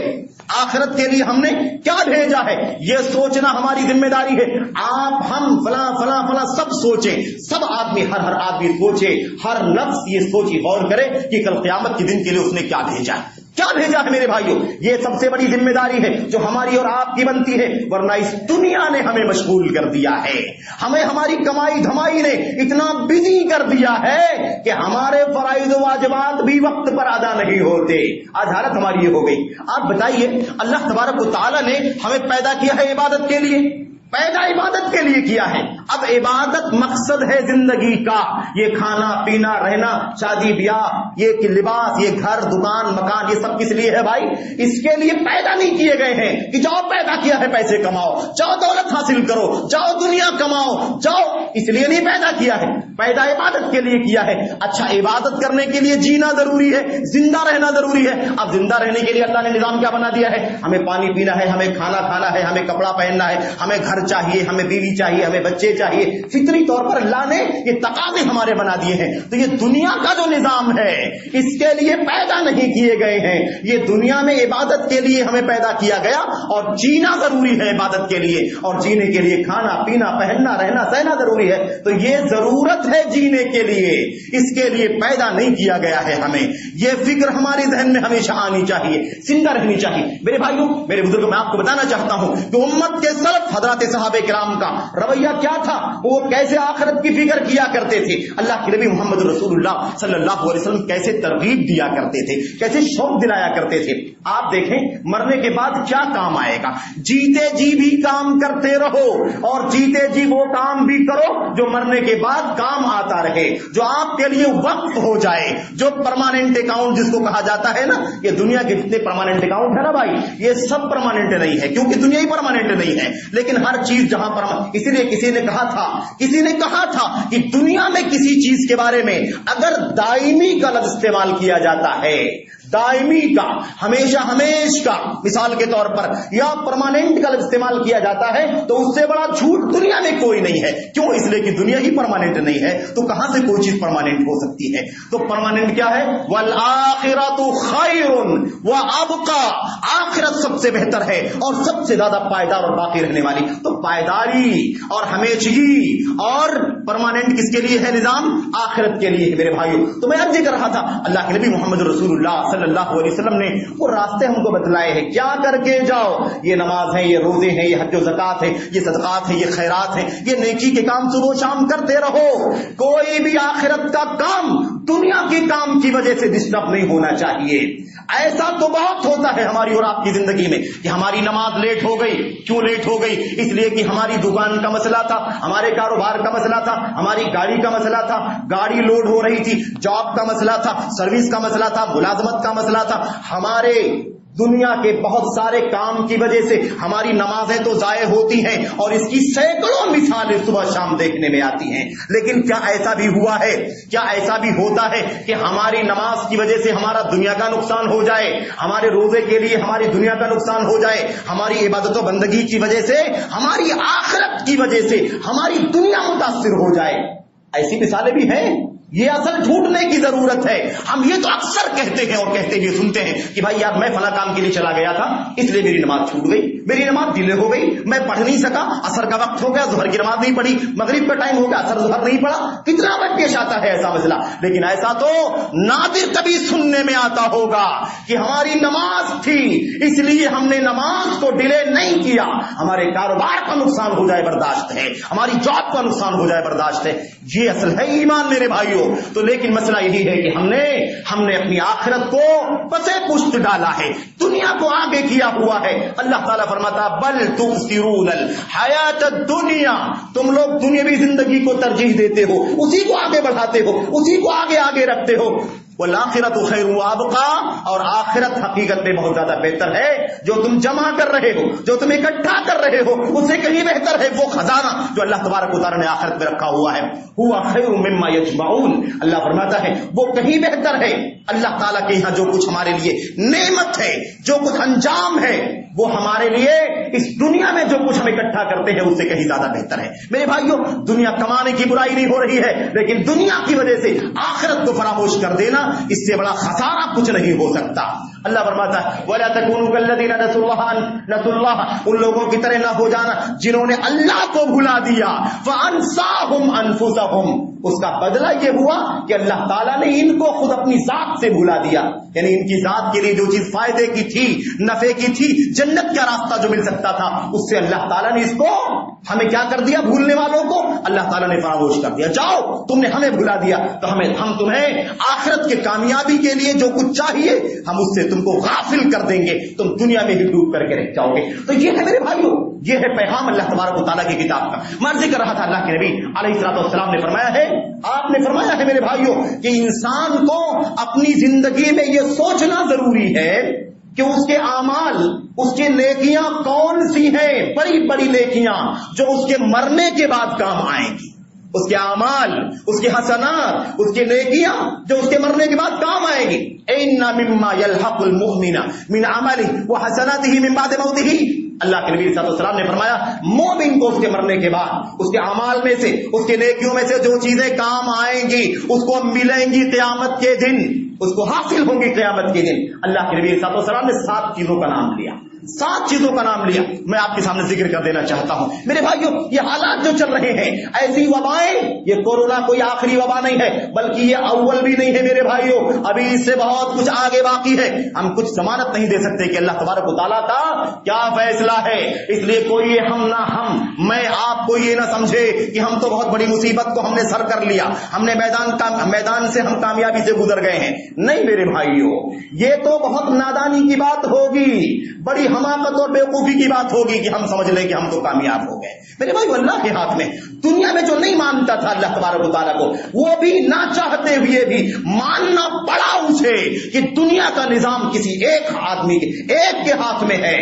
[SPEAKER 1] آخرت کے لیے ہم نے کیا بھیجا ہے, یہ سوچنا ہماری ذمہ داری ہے. آپ, ہم, فلاں فلاں فلاں سب سوچیں, سب آدمی, ہر آدمی سوچے, ہر نفس یہ سوچی غور کرے کہ کل قیامت کے دن کے لیے اس نے کیا بھیجا ہے, کیا بھیجا ہے میرے بھائیوں. یہ سب سے بڑی ذمہ داری ہے جو ہماری اور آپ کی بنتی ہے, ورنہ اس دنیا نے ہمیں مشغول کر دیا ہے, ہمیں ہماری کمائی دھمائی نے اتنا بزی کر دیا ہے کہ ہمارے فرائض و واجبات بھی وقت پر ادا نہیں ہوتے. آج حالت ہماری یہ ہو گئی. آپ بتائیے, اللہ تبارک و تعالیٰ نے ہمیں پیدا کیا ہے عبادت کے لیے, پیدا عبادت کے لیے کیا ہے. اب عبادت مقصد ہے زندگی کا, یہ کھانا پینا رہنا, شادی بیاہ, یہ لباس, یہ گھر دکان مکان, یہ سب کس لیے ہے بھائی؟ اس کے لیے پیدا نہیں کیے گئے ہیں کہ جاؤ پیدا کیا ہے پیسے کماؤ, جاؤ دولت حاصل کرو, جاؤ دنیا کماؤ, جاؤ, اس لیے نہیں پیدا کیا ہے. پیدا عبادت کے لیے کیا ہے. اچھا, عبادت کرنے کے لیے جینا ضروری ہے, زندہ رہنا ضروری ہے. اب زندہ رہنے کے لیے اللہ نے نظام کیا بنا دیا ہے؟ ہمیں پانی پینا ہے, ہمیں کھانا کھانا ہے, ہمیں کپڑا پہننا ہے, ہمیں گھر چاہیے, ہمیں بیوی چاہیے, ہمیں بچے چاہیے. فطری طور پر اللہ نے یہ تقاضے ہمارے بنا دیے ہیں. تو یہ دنیا کا جو نظام ہے اس کے لیے پیدا نہیں کیے گئے ہیں. یہ دنیا میں عبادت کے لیے ہمیں پیدا کیا گیا, اور جینا ضروری ہے عبادت کے لیے, اور جینے کے لیے کھانا پینا پہننا رہنا سہنا ضروری ہے. تو یہ ضرورت ہے جینے کے لیے, اس کے لیے پیدا نہیں کیا گیا ہے. ہمیں یہ فکر ہمارے ذہن میں ہمیشہ آنی چاہیے, زندہ رہنی چاہیے. میرے بھائیوں, میرے بزرگوں, میں آپ کو بتانا چاہتا ہوں کہ امت کے سلف حضرات صحابہ کرام کا رویہ کیا تھا, وہ کیسے آخرت کی فکر کیا کرتے تھے. اللہ کے نبی محمد رسول اللہ صلی اللہ علیہ وسلم کیسے ترغیب دیا کرتے تھے, کیسے شوق دلایا کرتے تھے. آپ دیکھیں مرنے کے بعد کیا کام آئے گا. جیتے جی بھی کام کرتے رہو, اور جیتے جی وہ کام بھی کرو جو مرنے کے بعد کام آتا رہے, جو آپ کے لیے وقت ہو جائے, جو پرماننٹ اکاؤنٹ جس کو کہا جاتا ہے نا. یہ دنیا کے جتنے پرماننٹ اکاؤنٹ ہے نا بھائی, یہ سب پرماننٹ نہیں ہے, کیونکہ دنیا ہی پرماننٹ نہیں ہے. لیکن ہر چیز جہاں پر, اسی لیے کسی نے کہا تھا کہ دنیا میں کسی چیز کے بارے میں اگر دائمی کا لفظ استعمال کیا جاتا ہے, دائمی کا, ہمیشہ ہمیش کا مثال کے طور پر, یا پرماننٹ کا لفظ استعمال کیا جاتا ہے, تو اس سے بڑا جھوٹ دنیا میں کوئی نہیں ہے. کیوں؟ اس لیے کہ دنیا ہی پرماننٹ نہیں ہے, تو کہاں سے کوئی چیز پرماننٹ ہو سکتی ہے. تو پرماننٹ کیا ہے؟ والآخرۃ خیر وابقی, آخرت سب سے بہتر ہے اور سب سے زیادہ پائیدار اور باقی رہنے والی. تو پائیداری اور ہمیشگی اور پرماننٹ کس کے لیے ہے نظام؟ آخرت کے لیے ہے میرے بھائیوں. تو میں عرض کر رہا تھا, اللہ کے نبی محمد رسول اللہ صلی اللہ علیہ وسلم نے وہ راستے ہم کو بتلائے ہیں، کیا کر کے جاؤ، یہ نماز ہے، یہ روزے ہیں، یہ حج و زکات ہے، یہ صدقات ہے، یہ خیرات ہے، یہ نیکی کے کام صبح و شام کرتے رہو. کوئی بھی آخرت کا کام دنیا کے کام کی وجہ سے ڈسٹرب نہیں ہونا چاہیے. ایسا تو بہت ہوتا ہے ہماری اور آپ کی زندگی میں کہ ہماری نماز لیٹ ہو گئی. کیوں لیٹ ہو گئی؟ اس لیے کہ ہماری دکان کا مسئلہ تھا، ہمارے کاروبار کا مسئلہ تھا، ہماری گاڑی کا مسئلہ تھا، گاڑی لوڈ ہو رہی تھی، جاب کا مسئلہ تھا، سروس کا مسئلہ تھا، ملازمت کا مسئلہ تھا. ہمارے دنیا کے بہت سارے کام کی وجہ سے ہماری نمازیں تو ضائع ہوتی ہیں، اور اس کی سینکڑوں مثالیں صبح شام دیکھنے میں آتی ہیں. لیکن کیا ایسا بھی ہوا ہے، کیا ایسا بھی ہوتا ہے کہ ہماری نماز کی وجہ سے ہمارا دنیا کا نقصان ہو جائے، ہمارے روزے کے لیے ہماری دنیا کا نقصان ہو جائے، ہماری عبادت و بندگی کی وجہ سے، ہماری آخرت کی وجہ سے ہماری دنیا متاثر ہو جائے؟ ایسی مثالیں بھی ہیں. یہ اصل جھوٹنے کی ضرورت ہے. ہم یہ تو اکثر کہتے ہیں اور کہتے ہوئے سنتے ہیں کہ بھائی یار میں فلاں کام کے لیے چلا گیا تھا، اس لیے میری نماز چھوٹ گئی، میری نماز ڈیلے ہو گئی، میں پڑھ نہیں سکا، عصر کا وقت ہو گیا، ظہر کی نماز نہیں پڑھی، مغرب کا ٹائم ہو گیا، عصر ظہر نہیں پڑھا. کتنا بار پیش آتا ہے ایسا مسئلہ. لیکن ایسا تو نادر کبھی سننے میں آتا ہوگا کہ ہماری نماز تھی اس لیے ہم نے نماز کو ڈیلے نہیں کیا، ہمارے کاروبار کا نقصان ہو جائے برداشت ہے، ہماری جاب کا نقصان ہو جائے برداشت ہے. یہ اصل ہے ایمان میرے بھائیوں. تو لیکن مسئلہ یہی ہے کہ ہم نے اپنی آخرت کو پسے پشت ڈالا ہے، دنیا کو آگے کیا ہوا ہے. اللہ تعالیٰ فرماتا بل تؤثرون الحیات الدنیا، تم لوگ دنیاوی زندگی کو ترجیح دیتے ہو، اسی کو آگے بڑھاتے ہو، اسی کو آگے رکھتے ہو. والآخرۃ خیر وابقیٰ، اور آخرت حقیقت میں بہت زیادہ بہتر ہے. جو تم جمع کر رہے ہو، جو تم اکٹھا کر رہے ہو، اس سے کہیں بہتر ہے وہ خزانہ جو اللہ تبارک و تعالیٰ نے آخرت میں رکھا ہوا ہے. ہوا خیر مما یجمعون، اللہ فرماتا ہے وہ کہیں بہتر ہے. اللہ تعالیٰ کے یہاں جو کچھ ہمارے لیے نعمت ہے، جو کچھ انجام ہے، وہ ہمارے لیے اس دنیا میں جو کچھ ہم اکٹھا کرتے ہیں اس سے کہیں زیادہ بہتر ہے. میرے بھائیوں، دنیا کمانے کی برائی نہیں ہو رہی ہے، لیکن دنیا کی وجہ سے آخرت کو فراموش کر دینا، اس سے بڑا خسارہ کچھ نہیں ہو سکتا. اللہ فرماتا ہے وَلَا تَكُونُوا كَالَّذِينَ نَسُوا اللَّهَ، ان لوگوں کی طرح نہ ہو جانا جنہوں نے اللہ کو بھلا دیا. فَأَنسَاهُمْ أَنفُسَهُمْ، اس کا بدلہ یہ ہوا کہ اللہ تعالیٰ نے ان کو خود اپنی ذات سے بھلا دیا. یعنی ان کی ذات کے لیے جو چیز فائدے کی تھی، نفع کی تھی، جنت کا راستہ جو مل سکتا تھا، اس سے اللہ تعالیٰ نے اس کو ہمیں کیا کر دیا؟ بھولنے والوں کو اللہ تعالیٰ نے فراموش کر دیا. جاؤ، تم نے ہمیں بھلا دیا تو ہم تمہیں آخرت کے کامیابی کے لیے جو کچھ چاہیے ہم اس سے تم کو غافل کر دیں گے، تم دنیا میں ہی ڈوب کر کے رہ جاؤ گے. تو یہ ہے میرے بھائیوں، یہ ہے پیغام اللہ تبارک و تعالیٰ کی کتاب کا. میں عرض کر رہا تھا اللہ کے نبی علیہ الصلوۃ والسلام نے فرمایا ہے، آپ نے فرمایا ہے میرے بھائیوں کہ انسان کو اپنی زندگی میں یہ سوچنا ضروری ہے کہ اس کے اعمال، اس کے نیکیاں کون سی ہیں، بڑی بڑی نیکیاں جو اس کے مرنے کے بعد کام آئیں گی. اس کے اعمال، اس کے حسنات، اس کے نیکیاں جو اس کے مرنے کے بعد کام آئیں گی. اِنَّ مِمَّا يَلْحَقُ الْمُؤْمِنَ مِنْ عَمَلِهِ وَحَسَنَاتِهِ مِنْ بَعْدِ مَوْتِهِ، اللہ کے نبی صلی اللہ علیہ وسلم نے فرمایا مومن کو اس کے مرنے کے بعد اس کے اعمال میں سے، اس کے نیکیوں میں سے جو چیزیں کام آئیں گی اس کو ملیں گی قیامت کے دن، اس کو حاصل ہوں گی قیامت کے دن. اللہ کے نبی صلی اللہ علیہ وسلم نے 7 چیزوں کا نام لیا، 7 چیزوں کا نام لیا. میں آپ کے سامنے ذکر کر دینا چاہتا ہوں. میرے بھائیوں، یہ حالات جو چل رہے ہیں، ایسی وبائیں، یہ کورونا کوئی آخری وبا نہیں ہے بلکہ یہ اول بھی نہیں ہے میرے بھائیوں. ابھی اس سے بہت کچھ آگے باقی ہے. ہم کچھ ضمانت نہیں دے سکتے کہ اللہ تبارک و تعالیٰ کا کیا فیصلہ ہے. اس لیے کوئی ہم نہ ہم، میں آپ کو یہ نہ سمجھے کہ ہم تو بہت بڑی مصیبت کو ہم نے سر کر لیا، ہم نے میدان سے ہم کامیابی سے گزر گئے ہیں. نہیں میرے بھائیوں، یہ تو بہت نادانی کی بات ہوگی، بڑی حماقت اور بیوقوفی کی بات ہوگی کہ ہم سمجھ لیں کہ ہم تو کامیاب ہو گئے. میرے بھائی، اللہ کے ہاتھ میں. دنیا میں جو نہیں مانتا تھا اللہ تبارک و تعالیٰ کو، وہ بھی نہ چاہتے ہوئے بھی ماننا پڑا اسے کہ دنیا کا نظام کسی ایک آدمی کے ہاتھ میں ہے.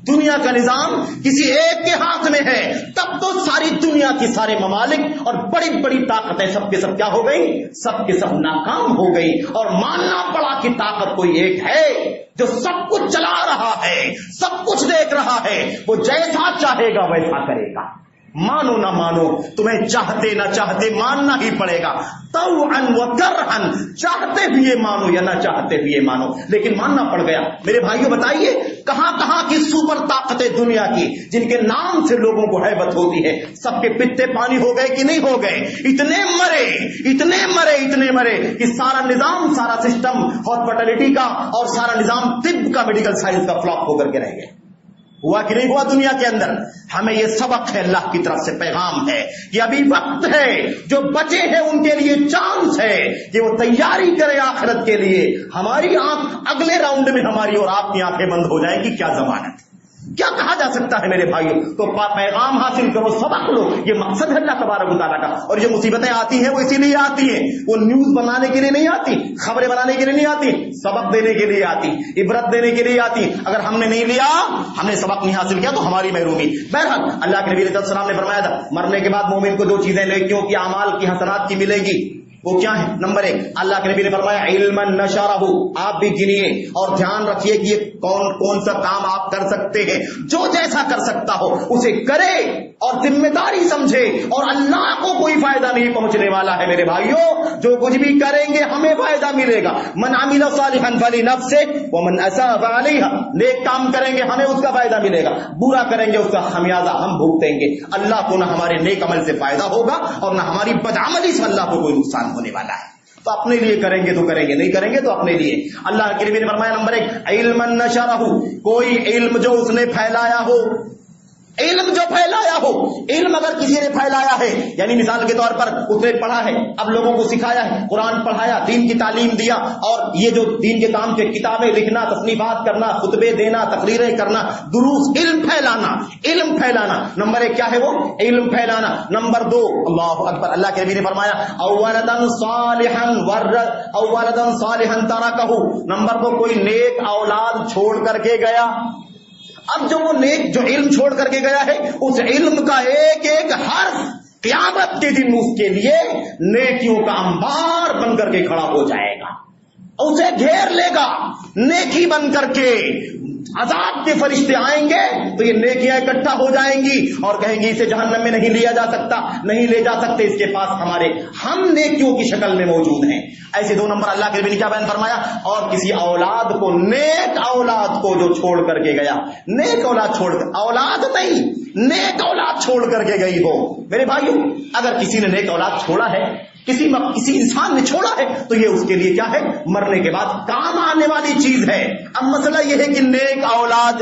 [SPEAKER 1] دنیا کا نظام کسی ایک کے ہاتھ میں ہے. تب تو ساری دنیا کی سارے ممالک اور بڑی بڑی طاقتیں سب کے سب کیا ہو گئی؟ سب کے سب ناکام ہو گئی. اور ماننا پڑا کہ طاقت کوئی ایک ہے جو سب کچھ چلا رہا ہے، سب کچھ دیکھ رہا ہے، وہ جیسا چاہے گا ویسا کرے گا. مانو نہ مانو، تمہیں چاہتے نہ چاہتے ماننا ہی پڑے گا. طوعاً وکرہاً، چاہتے ہوئے مانو یا نہ چاہتے ہوئے مانو، لیکن ماننا پڑ گیا. میرے بھائیوں بتائیے، کہاں کہاں کی سپر طاقتیں دنیا کی جن کے نام سے لوگوں کو ہیبت ہوتی ہے، سب کے پتے پانی ہو گئے کہ نہیں ہو گئے؟ اتنے مرے کہ سارا نظام، سارا سسٹم ہاسپٹلٹی کا اور سارا نظام طب کا، میڈیکل سائنس کا فلاپ ہو کر کے رہ گئے۔ ہوا کہ نہیں ہوا دنیا کے اندر؟ ہمیں یہ سبق ہے، اللہ کی طرف سے پیغام ہے کہ ابھی وقت ہے، جو بچے ہیں ان کے لیے چانس ہے کہ وہ تیاری کرے آخرت کے لیے۔ ہماری آنکھ اگلے راؤنڈ میں ہماری اور آپ کی آنکھیں بند ہو جائیں گی، کیا ضمانت؟ کیا کہا جا سکتا ہے میرے بھائیوں؟ تو پیغام حاصل کرو، سبق لو، یہ مقصد ہے اللہ تبارک و تعالیٰ کا۔ اور جو مصیبتیں آتی ہیں وہ اسی لیے آتی ہیں، وہ نیوز بنانے کے لیے نہیں آتی، خبریں بنانے کے لیے نہیں آتی، سبق دینے کے لیے آتی، عبرت دینے کے لیے آتی۔ اگر ہم نے نہیں لیا، ہم نے سبق نہیں حاصل کیا تو ہماری محرومی۔ بہرحال اللہ کے نبی علیہ السلام نے فرمایا تھا مرنے کے بعد مومن کو دو چیزیں نیکیوں کی، اعمال کی، حسنات کی ملے گی۔ وہ کیا ہے؟ نمبر 1، اللہ کے نبی نے فرمایا علما نشرہ، آپ بھی گنیے اور دھیان رکھیے کہ یہ کون سا کام آپ کر سکتے ہیں، جو جیسا کر سکتا ہو اسے کرے اور ذمہ داری سمجھے، اور اللہ کو کوئی فائدہ نہیں پہنچنے والا ہے میرے بھائیوں۔ جو کچھ بھی کریں گے ہمیں فائدہ ملے گا، من عمل صالحا فلنفسہ ومن اساء فعلیہا، نیک کام کریں گے ہمیں اس کا فائدہ ملے گا، برا کریں گے اس کا خمیازہ ہم بھگتیں گے۔ اللہ کو نہ ہمارے نیک عمل سے فائدہ ہوگا اور نہ ہماری بدعملی سے اللہ کو کوئی نقصان ہونے والا ہے۔ تو اپنے لیے کریں گے تو کریں گے، نہیں کریں گے تو اپنے لیے۔ اللہ کے نبی نے فرمایا نمبر 1 علما نشرہ، کوئی علم جو اس نے پھیلایا ہو، علم جو پھیلایا ہو، علم اگر کسی نے پھیلایا ہے، یعنی مثال کے طور پر اس نے پڑھا ہے، اب لوگوں کو سکھایا ہے، قرآن پڑھایا، دین کی تعلیم دیا، اور یہ جو دین کے کام کے کتابیں لکھنا، تصنیفات کرنا، خطبے دینا، تقریریں کرنا، دروس، علم پھیلانا، علم پھیلانا۔ نمبر 1 کیا ہے وہ؟ علم پھیلانا۔ نمبر 2 اللہ اکبر، اللہ کے نبی نے فرمایا اولدا صالحا ترکہ، نمبر 2 کوئی نیک اولاد چھوڑ کر کے گیا۔ اب جو وہ نیک جو علم چھوڑ کر کے گیا ہے، اس علم کا ایک ایک حرف قیامت کے دن اس کے لیے نیکیوں کا انبار بن کر کے کھڑا ہو جائے گا، اسے گھیر لے گا نیکی بن کر کے۔ عذاب کے فرشتے آئیں گے تو یہ نیکیاں اکٹھا ہو جائیں گی اور کہیں گی اسے جہنم میں نہیں لیا جا سکتا، نہیں لے جا سکتے، اس کے پاس ہم نیکیوں کی شکل میں موجود ہیں۔ ایسے 2 نمبر اللہ کے نبی نے کیا بیان فرمایا؟ اور کسی اولاد کو، نیک اولاد کو جو چھوڑ کر کے گیا، نیک اولاد چھوڑ کر، اولاد نہیں، نیک اولاد چھوڑ کر کے گئی ہو۔ میرے بھائیوں، اگر کسی نے نیک اولاد چھوڑا ہے، کسی انسان نے چھوڑا ہے، تو یہ اس کے لیے کیا ہے؟ مرنے کے بعد کام آنے والی چیز ہے۔ اب مسئلہ یہ ہے کہ نیک اولاد،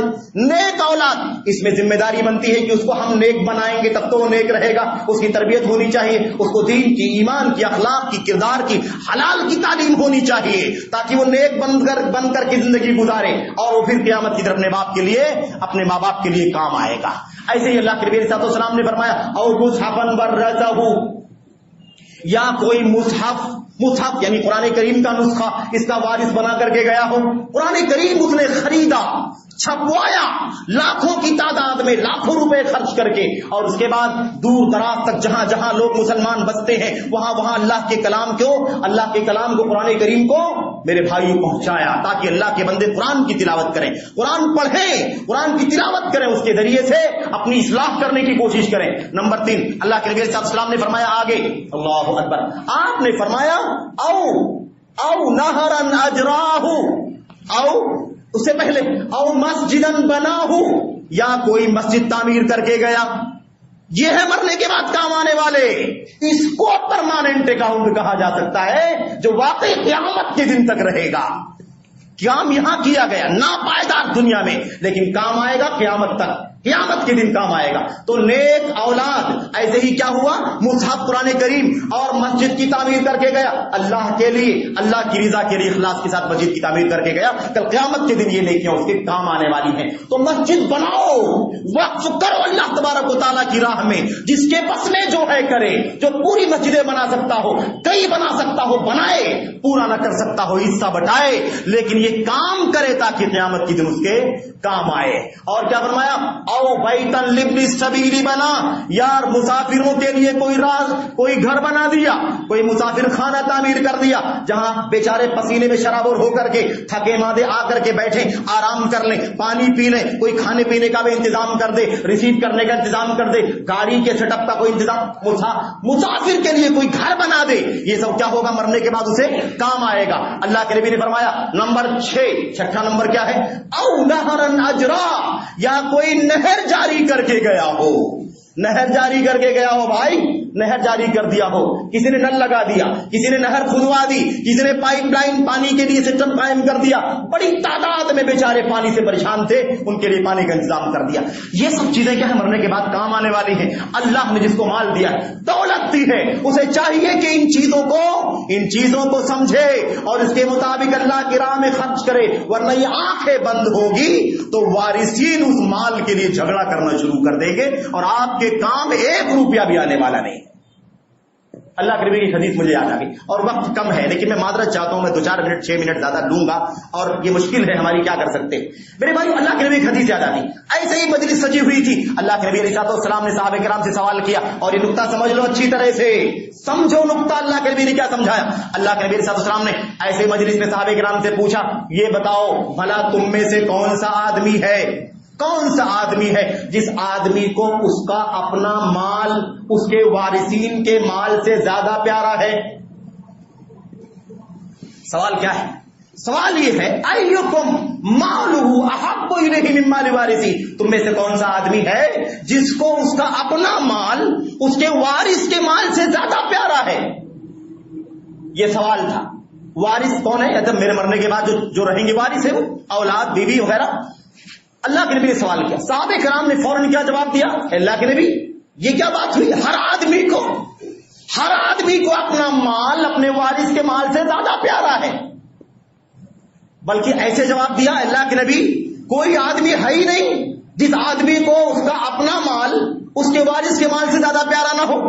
[SPEAKER 1] اس میں ذمہ داری بنتی ہے کہ اس کو ہم نیک بنائیں گے تب تو وہ نیک رہے گا، اس کی تربیت ہونی چاہیے، اس کو دین کی، ایمان کی، اخلاق کی، کردار کی، حلال کی تعلیم ہونی چاہیے تاکہ وہ نیک بن کر کی زندگی گزارے، اور وہ پھر قیامت کی طرف اپنے ماں باپ کے لیے کام آئے گا۔ ایسے ہی اللہ کے نبی صلی اللہ علیہ وسلم نے فرمایا اور مصحفا ورثہ، یا کوئی مصحف یعنی قرآن کریم کا نسخہ اس کا وارث بنا کر کے گیا ہو، قرآن کریم اس نے خریدا، چھپوایا، لاکھوں کی تعداد میں لاکھوں روپے خرچ کر کے، اور اس کے بعد دور دراز تک جہاں جہاں لوگ مسلمان بستے ہیں وہاں وہاں اللہ کے کلام کو، قرآن کریم کو میرے بھائیوں پہنچایا، تاکہ اللہ کے بندے قرآن کی تلاوت کریں، قرآن پڑھیں، قرآن کی تلاوت کریں، اس کے ذریعے سے اپنی اصلاح کرنے کی کوشش کریں۔ نمبر 3 اللہ کے نبی صلی اللہ علیہ وسلم نے فرمایا آگے، اللہ اکبر، آپ نے فرمایا او نہرن اجراہ، او اس سے پہلے او مسجدن بناہ، یا کوئی مسجد تعمیر کر کے گیا۔ یہ ہے مرنے کے بعد کام آنے والے، اس کو پرماننٹ اکاؤنٹ کہا جا سکتا ہے، جو واقعی قیامت کے دن تک رہے گا۔ کام یہاں کیا گیا ناپائیدار دنیا میں، لیکن کام آئے گا قیامت تک، قیامت کے دن کام آئے گا۔ تو نیک اولاد، ایسے ہی کیا ہوا؟ مصحف قرآن کریم اور مسجد کی تعمیر کر کے گیا، اللہ کے لیے، اللہ کی رضا کے لیے اخلاص کے ساتھ مسجد کی تعمیر کر کے گیا، کل قیامت کے دن یہ نیکیاں اس کے کام آنے والی ہیں۔ تو مسجد بناؤ، وقف کرو اللہ تبارک و تعالیٰ کی راہ میں، جس کے بس میں جو ہے کرے، جو پوری مسجدیں بنا سکتا ہو، کئی بنا سکتا ہو بنائے، پورا نہ کر سکتا ہو حصہ بٹائے، لیکن یہ کام کرے تاکہ قیامت کے دن اس کے کام آئے۔ اور کیا فرمایا؟ او بیتن لابن السبیل بنا، یار مسافروں کے لیے کوئی گھر بنا دیا، کوئی مسافر خانہ تعمیر کر دیا جہاں بیچارے پسینے میں شرابور ہو کر کے تھکے مادے آ کر کے بیٹھے، آرام کر لیں، پانی پی لیں، کوئی کھانے پینے کا بھی انتظام کر دے، ریسیو کرنے کا انتظام کر دے، گاڑی کے سیٹ اپ کا کوئی انتظام، مسافر کے لیے کوئی گھر بنا دے، یہ سب کیا ہوگا؟ مرنے کے بعد اسے کام آئے گا۔ اللہ کے نبی نے فرمایا نمبر 6، چھٹا نمبر کیا ہے؟ او نہرن اجرا، یا کوئی نہر جاری کر کے گیا ہو، نہر جاری کر کے گیا ہو بھائی، نہر جاری کر دیا ہو، کسی نے نل لگا دیا، کسی نے نہر کھدوا دی، کسی نے پائپ لائن پانی کے لیے سسٹم قائم کر دیا، بڑی تعداد میں بیچارے پانی سے پریشان تھے، ان کے لیے پانی کا انتظام کر دیا۔ یہ سب چیزیں کیا ہے؟ مرنے کے بعد کام آنے والی ہیں۔ اللہ نے جس کو مال دیا ہے، دولت دی ہے، اسے چاہیے کہ ان چیزوں کو سمجھے اور اس کے مطابق اللہ کی راہ میں خرچ کرے، ورنہ یہ آنکھیں بند ہوگی تو وارثین اس مال کے لیے جھگڑا کرنا شروع کر دیں گے اور آپ کے کام 1 روپیہ بھی آنے والا نہیں۔ اللہ کے نبی کی حدیث مجھے یاد آ گئی، اور وقت کم ہے لیکن میں معذرت چاہتا ہوں، میں 2-4 منٹ 6 منٹ زیادہ لوں گا اور یہ مشکل ہے ہماری، کیا کر سکتے میرے بھائی۔ اللہ کے نبی کی حدیث یاد آ گئی، ایسے ہی مجلس سجی ہوئی تھی، اللہ کے نبی علیہ السلام نے صحابہ کرام سے سوال کیا، اور یہ نقطہ سمجھ لو اچھی طرح سے، سمجھو نقطہ اللہ کے نبی نے کیا سمجھایا۔ اللہ کے نبی علیہ السلام نے ایسے مجلس میں صحابہ کرام سے پوچھا، یہ بتاؤ بھلا تم میں سے کون سا آدمی ہے جس آدمی کو اس کا اپنا مال اس کے وارثین کے مال سے زیادہ پیارا ہے؟ سوال کیا ہے؟ سوال یہ ہے ایکم مالہ احب الیہ من مال وارثی، تم میں سے کون سا آدمی ہے جس کو اس کا اپنا مال اس کے وارث کے مال سے زیادہ پیارا ہے؟ یہ سوال تھا۔ وارث کون ہے؟ میرے مرنے کے بعد جو رہیں گے وارث ہے، وہ اولاد بیوی وغیرہ۔ اللہ کے نبی نے سوال کیا، صحابہ کرام نے فوراً کیا جواب دیا؟ اللہ کے نبی یہ کیا بات ہوئی؟ ہر آدمی کو اپنا مال اپنے وارث کے مال سے زیادہ پیارا ہے۔ بلکہ ایسے جواب دیا اللہ کے نبی، کوئی آدمی ہے ہی نہیں جس آدمی کو اس کا اپنا مال اس کے وارث کے مال سے زیادہ پیارا نہ ہو۔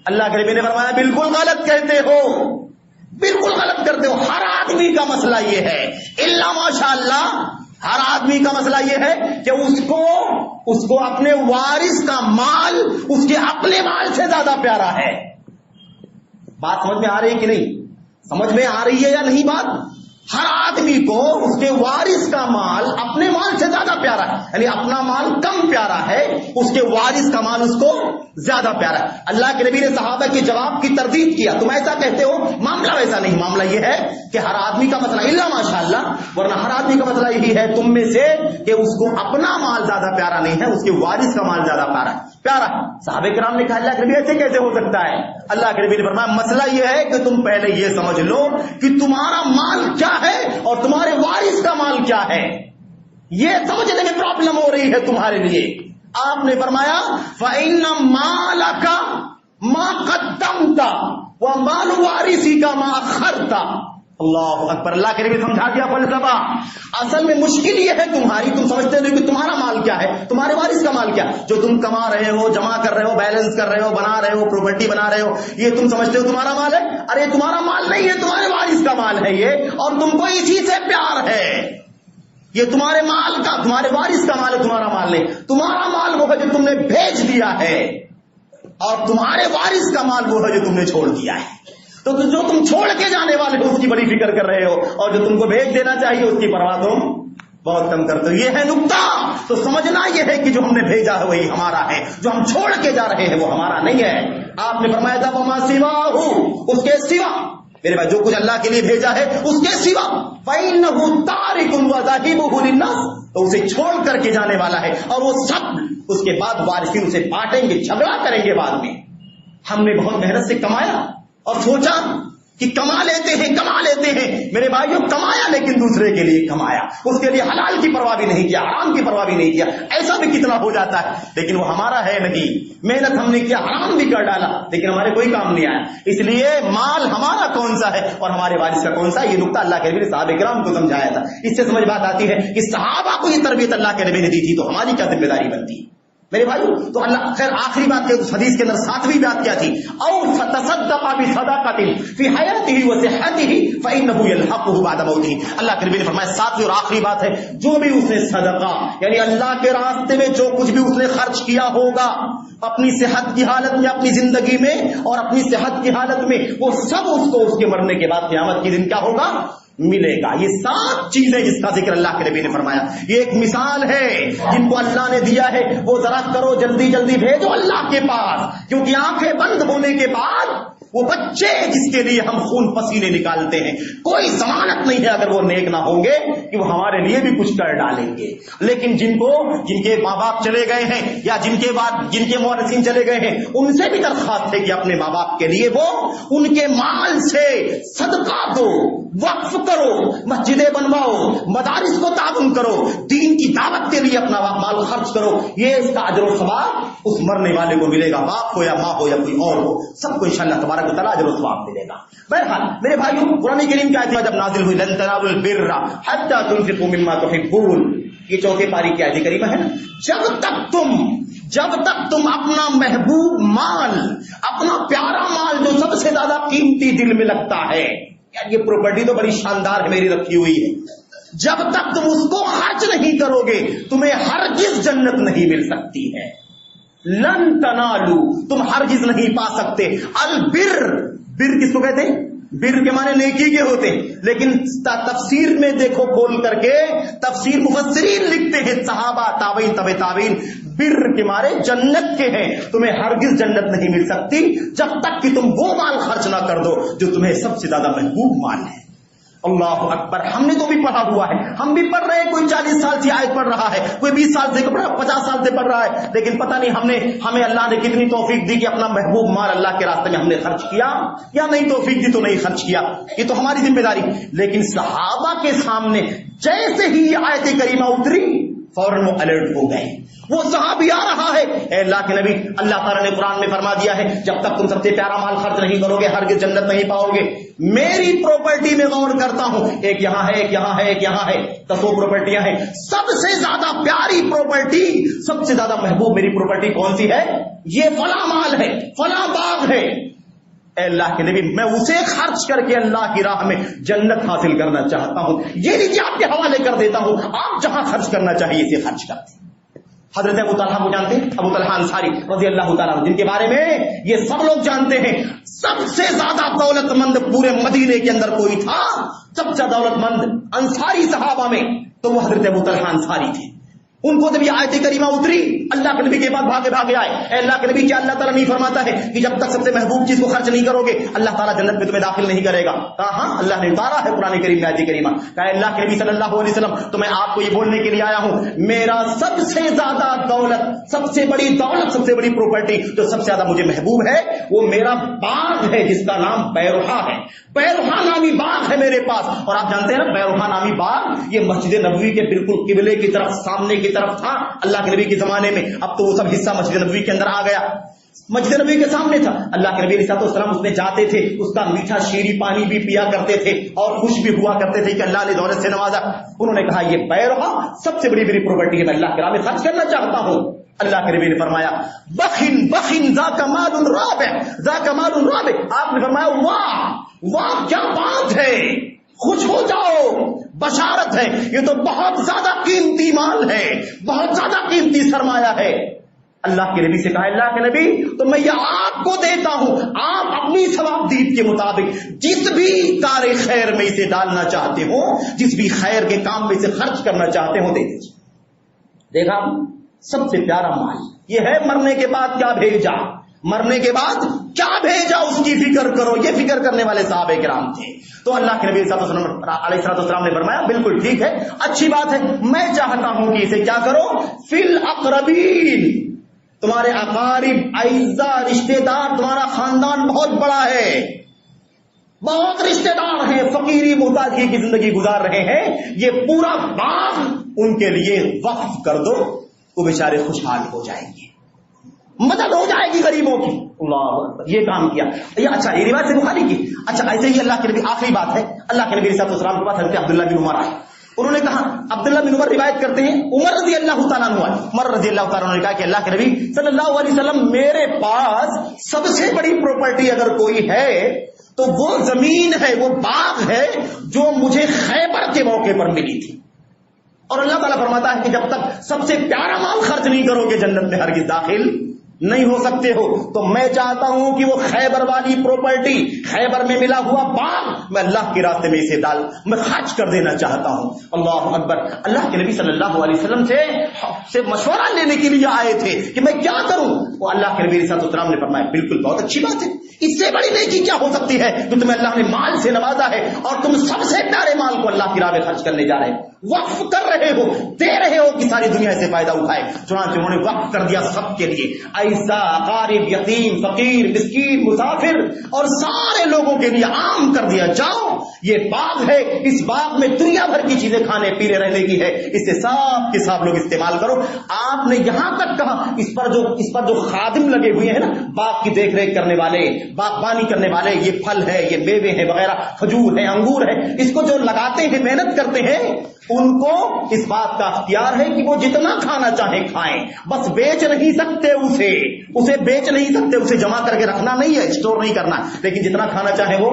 [SPEAKER 1] اللہ کے نبی نے فرمایا بالکل غلط کہتے ہو، بالکل غلط کرتے ہو، ہر آدمی کا مسئلہ یہ ہے، الا ماشاء اللہ، ہر آدمی کا مسئلہ یہ ہے کہ اس کو اپنے وارث کا مال اس کے اپنے مال سے زیادہ پیارا ہے۔ بات سمجھ میں آ رہی ہے کہ نہیں؟ سمجھ میں آ رہی ہے یا نہیں بات؟ ہر آدمی کو اس کے وارث کا مال اپنے مال سے زیادہ پیارا ہے، یعنی اپنا مال کم پیارا ہے، اس کے وارث کا مال اس کو زیادہ پیارا ہے۔ اللہ کے نبی نے صحابہ کے جواب کی تردید کیا، تم ایسا کہتے ہو، معاملہ ویسا نہیں، معاملہ یہ ہے کہ ہر آدمی کا مسئلہ الا ماشاء اللہ، ورنہ ہر آدمی کا مسئلہ یہی ہے تم میں سے کہ اس کو اپنا مال زیادہ پیارا نہیں ہے، اس کے وارث کا مال زیادہ پیارا۔ صحابہ کرام نے کہا اللہ کے نبی ایسے کیسے ہو سکتا ہے؟ اللہ کے نبی نے فرمایا مسئلہ یہ ہے کہ تم پہلے یہ سمجھ لو کہ تمہارا مال کیا ہے اور تمہارے وارث کا مال کیا ہے، یہ سمجھنے میں پرابلم ہو رہی ہے تمہارے لیے۔ آپ نے فرمایا فَإِنَّ مَالَكَ مَا قَدَّمْتَ وَمَالُ وَارِثِكَ مَا أَخَّرْتَ۔ اللہ اکبر، اللہ کے نبی سمجھا دیا فلسفہ۔ اصل میں مشکل یہ ہے تمہاری، تم سمجھتے ہو کہ تمہارا مال کیا ہے، تمہارے وارث کا مال کیا ہے، جو تم کما رہے ہو، جمع کر رہے ہو، بیلنس کر رہے ہو، بنا رہے ہو، پراپرٹی بنا رہے ہو، یہ تم سمجھتے ہو تمہارا مال ہے۔ ارے تمہارا مال نہیں ہے، تمہارے وارث کا مال ہے یہ، اور تم کو اسی سے پیار ہے۔ یہ تمہارے مال کا، تمہارے وارث کا مال ہے، تمہارا مال نہیں۔ تمہارا مال وہ ہے جو تم نے بھیج دیا ہے، اور تمہارے وارث کا مال وہ ہے جو تم نے چھوڑ دیا ہے۔ تو جو تم چھوڑ کے جانے والے ہو اس کی بڑی فکر کر رہے ہو، اور جو تم کو بھیج دینا چاہیے اس کی پرواہ تم بہت کم کرتے ہو۔ یہ ہے نقطہ، تو سمجھنا یہ ہے کہ جو ہم نے بھیجا ہے وہی ہمارا ہے، جو ہم چھوڑ کے جا رہے ہیں وہ ہمارا نہیں ہے۔ آپ نے فرمایا تھا وما سواہ، اس کے سوا، میرے بھائی جو کچھ اللہ کے لیے بھیجا ہے اس کے سوا فإنه تارک وذاهب للناس، تو اسے چھوڑ کر کے جانے والا ہے، اور وہ سب اس کے بعد وارثین اسے بانٹیں گے، جھگڑا کریں گے بعد میں۔ ہم نے بہت محنت سے کمایا اور سوچا کہ کما لیتے ہیں میرے بھائیوں، کمایا لیکن دوسرے کے لیے کمایا، اس کے لیے حلال کی پرواہ بھی نہیں کیا، حرام کی پرواہ بھی نہیں کیا۔ ایسا بھی کتنا ہو جاتا ہے، لیکن وہ ہمارا ہے نہیں، محنت ہم نے کیا، حرام بھی کر ڈالا لیکن ہمارے کوئی کام نہیں آیا۔ اس لیے مال ہمارا کون سا ہے اور ہمارے وارث کا کون سا، یہ نقطہ اللہ کے نبی نے صحابہ کرام کو سمجھایا تھا۔ اس سے سمجھ بات آتی ہے کہ صحابہ کو یہ تربیت اللہ کے نبی نے دی تھی، تو ہماری کیا ذمہ داری بنتی ہے؟ میرے بھائیو، تو اللہ خیر آخری بات کہ اس حدیث کے اندر ساتویں بات کیا تھی؟ اور فتصدق بصدقۃ فی حیاتہ وصحتہ فانہ یلحقہ بعد موتہ. اللہ کے نبی نے فرمایا ساتویں اور آخری بات ہے، جو بھی اس نے صدقہ یعنی اللہ کے راستے میں جو کچھ بھی اس نے خرچ کیا ہوگا اپنی صحت کی حالت میں، اپنی زندگی میں اور اپنی صحت کی حالت میں، وہ سب اس کو اس کے مرنے کے بعد قیامت کے دن کیا ہوگا؟ ملے گا. یہ 7 چیزیں جس کا ذکر اللہ کے نبی نے فرمایا، یہ ایک مثال ہے جن کو اللہ نے دیا ہے. وہ ذرا کرو جلدی جلدی بھیجو اللہ کے پاس، کیونکہ آنکھیں بند ہونے کے بعد وہ بچے جس کے لیے ہم خون پسینے نکالتے ہیں، کوئی ضمانت نہیں ہے اگر وہ نیک نہ ہوں گے کہ وہ ہمارے لیے بھی کچھ کر ڈالیں گے. لیکن جن کے ماں باپ چلے گئے ہیں یا جن کے مورثین چلے گئے ہیں، ان سے بھی درخواست ہے کہ اپنے ماں باپ کے لیے وہ ان کے مال سے صدقہ دو، وقف کرو، مسجدیں بنواؤ، مدارس کو تعاون کرو، دین کی دعوت کے لیے اپنا مال خرچ کرو. یہ اس کا اجر و ثواب اس مرنے والے کو ملے گا، باپ ہو یا ماں ہو یا کوئی اور ہو، سب کو انشاءاللہ تبارک و تعالیٰ اجر و ثواب ملے گا. بہرحال میرے بھائیوں، قرآن کریم کی آیت جب نازل ہوئی لن تنالوا البر حتى تنفقوا مما تحبون، یہ چوتھے پاری کی آیت کریمہ ہے نا. جب تک تم اپنا محبوب مال، اپنا پیارا مال جو سب سے زیادہ قیمتی دل میں لگتا ہے، یار یہ پراپرٹی تو بڑی شاندار ہے میری رکھی ہوئی ہے، جب تک تم اس کو خرچ نہیں کرو گے تمہیں ہرگز جنت نہیں مل سکتی ہے. لن تنالو، تم ہرگز نہیں پا سکتے. البر، بر کس کو کہتے ہیں؟ بر کے معنی نیکی کے ہوتے ہیں، لیکن تفسیر میں دیکھو کھول کر کے تفسیر مفسرین لکھتے ہیں، صحابہ تابعین تبع تابعین، بر کے معنی جنت کے ہیں. تمہیں ہرگز جنت نہیں مل سکتی جب تک کہ تم وہ مال خرچ نہ کر دو جو تمہیں سب سے زیادہ محبوب مال ہے. اللہ اکبر. ہم نے تو بھی پڑھا ہوا ہے، ہم بھی پڑھ رہے ہیں، کوئی 40 سال سے آیت پڑھ رہا ہے، کوئی 20 سال سے پڑھ رہا ہے، 50 سال سے پڑھ رہا ہے، لیکن پتہ نہیں ہمیں اللہ نے کتنی توفیق دی کہ اپنا محبوب مال اللہ کے راستے میں ہم نے خرچ کیا یا نہیں. توفیق دی تو نہیں خرچ کیا، یہ تو ہماری ذمہ داری. لیکن صحابہ کے سامنے جیسے ہی یہ آیت کریمہ اتری فوراً وہ الرٹ ہو گئے. وہ صحابی آ رہا ہے، اے اللہ کے نبی، اللہ تعالیٰ نے قرآن میں فرما دیا ہے جب تک تم سب سے پیارا مال خرچ نہیں کرو گے ہرگز جنت نہیں پاؤ گے. میری پراپرٹی میں غور کرتا ہوں، ایک یہاں ہے، ایک یہاں ہے، ایک یہاں ہے، 10 پراپرٹیاں ہیں. سب سے زیادہ پیاری پراپرٹی، سب سے زیادہ محبوب میری پراپرٹی کون سی ہے؟ یہ فلاں مال ہے، فلاں باغ ہے. اے اللہ کے نبی، میں اسے خرچ کر کے اللہ کی راہ میں جنت حاصل کرنا چاہتا ہوں. یہ لیجیے آپ کے حوالے کر دیتا ہوں، آپ جہاں خرچ کرنا چاہیے اسے خرچ کرتے. حضرت ابو طلحہ کو جانتے ہیں؟ ابو طلحہ انصاری رضی اللہ تعالیٰ عنہ، جن کے بارے میں یہ سب لوگ جانتے ہیں سب سے زیادہ دولت مند پورے مدینے کے اندر کوئی تھا، سب سے دولت مند انصاری صحابہ میں تو وہ حضرت ابو طلحہ انصاری تھے. ان کو جب یہ آیت کریمہ اتری اللہ کے نبی کے بعد بھاگے آئے. اے اللہ کے نبی، کیا اللہ تعالیٰ نہیں فرماتا ہے کہ جب تک سب سے محبوب چیز کو خرچ نہیں کرو گے اللہ تعالیٰ جنت میں تمہیں داخل نہیں کرے گا؟ کہا ہاں، اللہ نے اتارا ہے قرآن کریم میں آیت کریمہ. کہا اللہ کے نبی صلی اللہ علیہ وسلم تو میں آپ کو یہ بولنے کے لیے آیا ہوں، میرا سب سے زیادہ دولت، سب سے بڑی دولت، سب سے بڑی پراپرٹی جو سب سے زیادہ مجھے محبوب ہے وہ میرا باغ ہے جس کا نام بیروحہ ہے. بیروحہ نامی باغ ہے میرے پاس. اور آپ جانتے ہیں نا بیروحہ نامی باغ یہ مسجد نبوی کے بالکل قبلے کی طرف سامنے کی طرف تھا اللہ کے نبی کے زمانے میں. اب تو وہ سب حصہ مسجد نبوی کے اندر آ گیا، مسجد نبوی کے سامنے تھا. اللہ کے نبی علیہ السلام اس میں جاتے تھے، اس کا میٹھا شیریں پانی بھی پیا کرتے تھے اور خوش بھی ہوا کرتے تھے کہ اللہ نے دولت سے نوازا. انہوں نے کہا یہ بیروحہ سب سے بڑی میری پراپرٹی ہے، میں اللہ کے راہ میں خرچ کرنا چاہتا ہوں. اللہ کے نبی نے فرمایا بخن ذاک مال رابح، ذاک مال رابح. آپ نے فرمایا واہ واہ کیا بات ہے، خوش ہو جاؤ، بشارت ہے، یہ تو بہت زیادہ قیمتی مال ہے، بہت زیادہ قیمتی سرمایہ ہے. اللہ کے نبی سے کہا اللہ کے نبی تو میں یہ آپ کو دیتا ہوں، آپ اپنی ثواب دید کے مطابق جس بھی کار خیر میں اسے ڈالنا چاہتے ہو، جس بھی خیر کے کام میں اسے خرچ کرنا چاہتے ہو دے دیجیے. دیکھا سب سے پیارا مال یہ ہے. مرنے کے بعد کیا بھیجا، مرنے کے بعد کیا بھیجا اس کی فکر کرو. یہ فکر کرنے والے صحابہ کرام تھے. تو اللہ کے نبی علیہ السلام نے فرمایا بالکل ٹھیک ہے، اچھی بات ہے، میں چاہتا ہوں کہ اسے کیا کرو، فی الاقربین، تمہارے اقارب، اعزاء، رشتہ دار، تمہارا خاندان بہت بڑا ہے، بہت رشتہ دار ہیں، فقیری محتاجی کی زندگی گزار رہے ہیں، یہ پورا باغ ان کے لیے وقف کر دو، وہ بیچارے خوشحال ہو جائیں گے، مدد ہو جائے گی غریبوں کی. اللہ اکبر، یہ کام کیا. یہ اچھا، یہ روایت سے بخاری کی. اچھا ایسے ہی اللہ کے نبی، آخری بات ہے، اللہ کے نبی صلی اللہ علیہ وسلم کے پاس حضرت عبداللہ بن عمر آئے.
[SPEAKER 2] انہوں نے کہا, عبداللہ بن عمر روایت کرتے ہیں, عمر رضی اللہ تعالیٰ عنہ, عمر رضی اللہ تعالیٰ عنہ نے کہا کہ اللہ کے نبی صلی اللہ علیہ وسلم, میرے پاس سب سے بڑی پراپرٹی اگر کوئی ہے تو وہ زمین ہے, وہ باغ ہے جو مجھے خیبر کے موقع پر ملی تھی. اور اللہ تعالیٰ فرماتا ہے کہ جب تک سب سے پیارا مال خرچ نہیں کرو گے جنت میں ہرگز داخل نہیں ہو سکتے ہو. تو میں چاہتا ہوں کہ وہ خیبر والی پراپرٹی, خیبر میں ملا ہوا باغ, میں اللہ کے راستے میں اسے میں خرچ کر دینا چاہتا ہوں. اللہ اکبر. اللہ کے نبی صلی اللہ علیہ وسلم سے مشورہ لینے کے لیے آئے تھے کہ میں کیا کروں. وہ اللہ کے نبی صلی اللہ علیہ وسلم نے فرمایا بالکل بہت اچھی بات ہے, اس سے بڑی نیکی کیا ہو سکتی ہے کہ تمہیں اللہ نے مال سے نوازا ہے اور تم سب سے پیارے مال کو اللہ کی راہ میں خرچ کرنے جا رہے ہو, وقف کر رہے ہو, دے رہے ہو کہ ساری دنیا سے فائدہ اٹھائے. چنانچہ انہوں نے وقف کر دیا سب کے لیے, ایسا غریب, یتیم, فقیر, مسکین, مسافر اور سارے لوگوں کے لیے عام کر دیا. جاؤ, یہ باغ ہے, اس باغ میں دنیا بھر کی چیزیں کھانے پینے رہنے کی ہے, اس سے صاف کے صاف لوگ استعمال کرو. آپ نے یہاں تک کہا اس پر جو خادم لگے ہوئے ہیں نا, باغ کی دیکھ ریکھ کرنے والے, باغبانی کرنے والے, یہ پھل ہے, یہ میوے ہیں وغیرہ, کھجور ہے, انگور ہے, اس کو جو لگاتے ہیں, محنت کرتے ہیں, ان کو اس بات کا اختیار ہے کہ وہ جتنا کھانا چاہیں کھائیں, بس بیچ نہیں سکتے اسے بیچ نہیں سکتے, اسے جمع کر کے رکھنا نہیں ہے, اسٹور نہیں کرنا, لیکن جتنا کھانا چاہیں وہ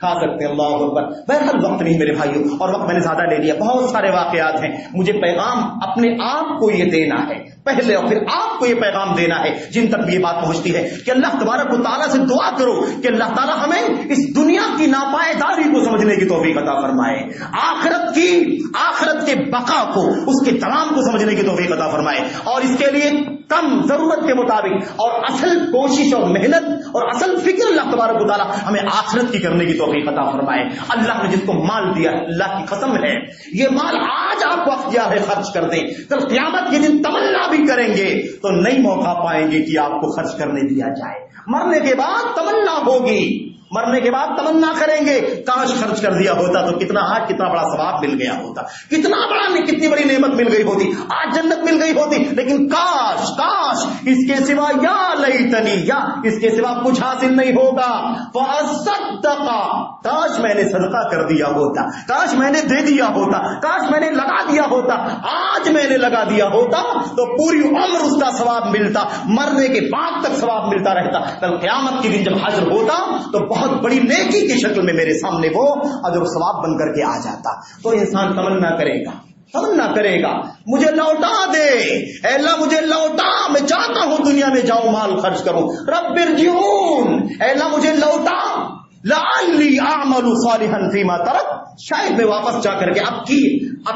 [SPEAKER 2] کھا سکتے ہیں. اللہ اکبر. بہرحال وقت نہیں میرے بھائیوں, اور وقت میں نے زیادہ لے لیا, بہت سارے واقعات ہیں. مجھے پیغام اپنے آپ کو یہ دینا ہے پہلے, اور پھر آپ کو یہ پیغام دینا ہے جن تک بھی یہ بات پہنچتی ہے کہ اللہ تبارک و تعالیٰ سے دعا کرو کہ اللہ تعالیٰ ہمیں اس دنیا کی ناپائیداری کو سمجھنے کی توفیق عطا فرمائے, آخرت کے بقا کو, اس کے تمام کو سمجھنے کی توفیق عطا فرمائے, اور اس کے لیے کم ضرورت کے مطابق اور اصل کوشش اور محنت اور اصل فکر اللہ تبارک و تعالیٰ ہمیں آخرت کی کرنے کی توفیق عطا فرمائے. اللہ نے جس کو مال دیا, اللہ کی قسم ہے, یہ مال آج آپ کو اختیار ہے خرچ کر دیں, کل قیامت کے دن تمنا بھی کریں گے تو نہیں موقع پائیں گے کہ آپ کو خرچ کرنے دیا جائے. مرنے کے بعد تمنا ہوگی, مرنے کے بعد تمنا کریں گے, کاش خرچ کر دیا ہوتا تو کتنا بڑا ثواب مل گیا ہوتا, کتنی بڑی نعمت مل گئی ہوتی, آج جنت مل گئی ہوتی. لیکن کاش اس کے سوا, یا لیتنی, یا اس کے سوا کچھ حاصل نہیں ہوگا. فاصدق, کاش میں نے صدقہ کر دیا ہوتا, کاش میں نے دے دیا ہوتا, کاش میں نے لگا دیا ہوتا. آج میں نے لگا دیا ہوتا تو پوری عمر اس کا ثواب ملتا, مرنے کے بعد تک ثواب ملتا رہتا. کل قیامت کے دن جب حاضر ہوتا تو بہت بڑی نیکی کی شکل میں میرے سامنے وہ اجر و ثواب بن کر کے آ جاتا. تو انسان تمنا کرے گا مجھے لوٹا دے, اے اللہ مجھے لوٹا, میں چاہتا ہوں دنیا میں جاؤں مال خرچ کروں. رب ارجعون, اے اللہ مجھے لوٹا, لعلی اعمل صالحا فیما ترک, شاید میں واپس جا کر کے اب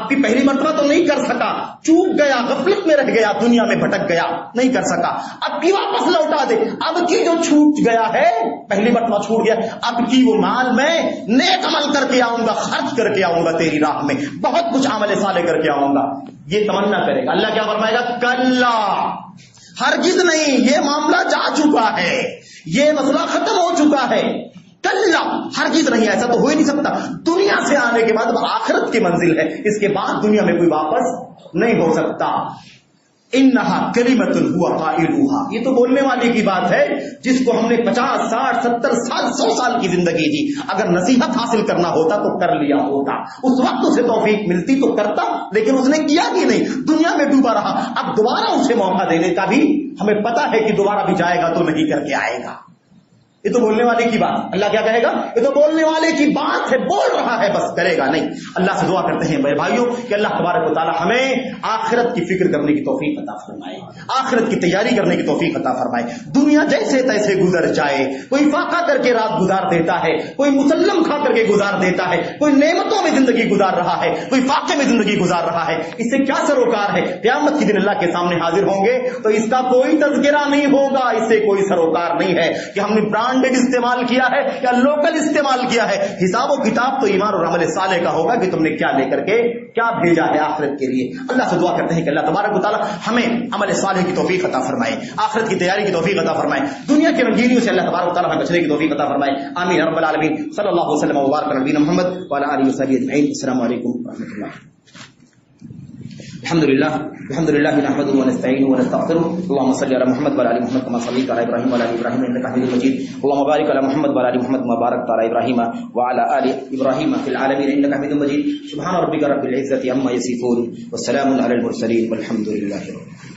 [SPEAKER 2] کی پہلی مرتبہ تو نہیں کر سکا, چوک گیا, غفلت میں رہ گیا, دنیا میں بھٹک گیا, نہیں کر سکا, اب کی واپس لوٹا دے. اب کی جو چھوٹ گیا ہے, پہلی مرتبہ چھوٹ گیا, اب کی وہ مال میں نیک عمل کر کے آؤں گا, خرچ کر کے آؤں گا تیری راہ میں, بہت کچھ عمل صالح کر کے آؤں گا. یہ تمنا کرے گا. اللہ کیا فرمائے گا, کلا, ہرگز نہیں, یہ معاملہ جا چکا ہے, یہ مسئلہ ختم ہو چکا ہے. کلا, ہرگز نہیں, ایسا تو ہو ہی نہیں سکتا. دنیا سے آنے کے بعد آخرت کی منزل ہے, اس کے بعد دنیا میں کوئی واپس نہیں ہو سکتا. انہا کلمۃ هو قائلها, یہ تو بولنے والے کی بات ہے جس کو ہم نے 50 60 70 سال 100 سال کی زندگی دی. اگر نصیحت حاصل کرنا ہوتا تو کر لیا ہوتا, اس وقت اسے توفیق ملتی تو کرتا, لیکن اس نے کیا ہی نہیں, دنیا میں ڈوبا رہا. اب دوبارہ اسے موقع دینے کا بھی ہمیں پتا ہے کہ دوبارہ بھی جائے گا تو نہیں کر کے آئے گا. یہ تو بولنے والے کی بات, اللہ کیا کہے گا, یہ تو بولنے والے کی بات ہے, بول رہا ہے بس کرے گا نہیں. اللہ سے دعا کرتے ہیں میرے بھائیوں کہ اللہ تبارک و تعالی ہمیں آخرت کی فکر کرنے کی توفیق عطا فرمائے, آخرت کی تیاری کرنے کی توفیق عطا فرمائے. دنیا جیسے تیسے گزر جائے, کوئی فاقہ کر کے رات گزار دیتا ہے, کوئی مسلم کھا کر کے گزار دیتا ہے, کوئی نعمتوں میں زندگی گزار رہا ہے, کوئی فاقے میں زندگی گزار رہا ہے, اس سے کیا سروکار ہے. قیامت کے دن اللہ کے سامنے حاضر ہوں گے تو اس کا کوئی تذکرہ نہیں ہوگا, اس سے کوئی سروکار نہیں ہے کہ ہم نے برانڈڈ استعمال کیا ہے یا لوکل استعمال کیا ہے. حساب و کتاب تو ایمان اور عمل صالح کا ہوگا کہ تم نے کیا لے کر کے کیا بھیجا ہے آخرت کے لیے. اللہ سے دعا کرتے ہیں کہ اللہ تبارک و تعالی ہمیں عمل صالح کی توفیق عطا فرمائے, آخرت کی تیاری کی توفیق عطا فرمائے, دنیا کی رنگینیوں سے اللہ تبارک و تعالی ہمیں بچنے کی توفیق عطا فرمائے. آمین رب العالمین. صلی اللہ وسلم و بارک علی نبینا محمد وعلی آلہ وصحبہ اجمعین. السلام علیکم و رحمۃ اللہ.
[SPEAKER 1] الحمد لله نحمده ونستعينه ونستغفره. اللهم صل على محمد وعلى ال محمد كما صليت على ابراهيم وعلى ال ابراهيم انك حميد مجيد. اللهم بارك على محمد وعلى ال محمد كما باركت على ابراهيم وعلى ال ابراهيم في العالمين انك حميد مجيد. سبحان ربك رب العزة عما يصفون والسلام على المرسلين والحمد لله رب العالمين.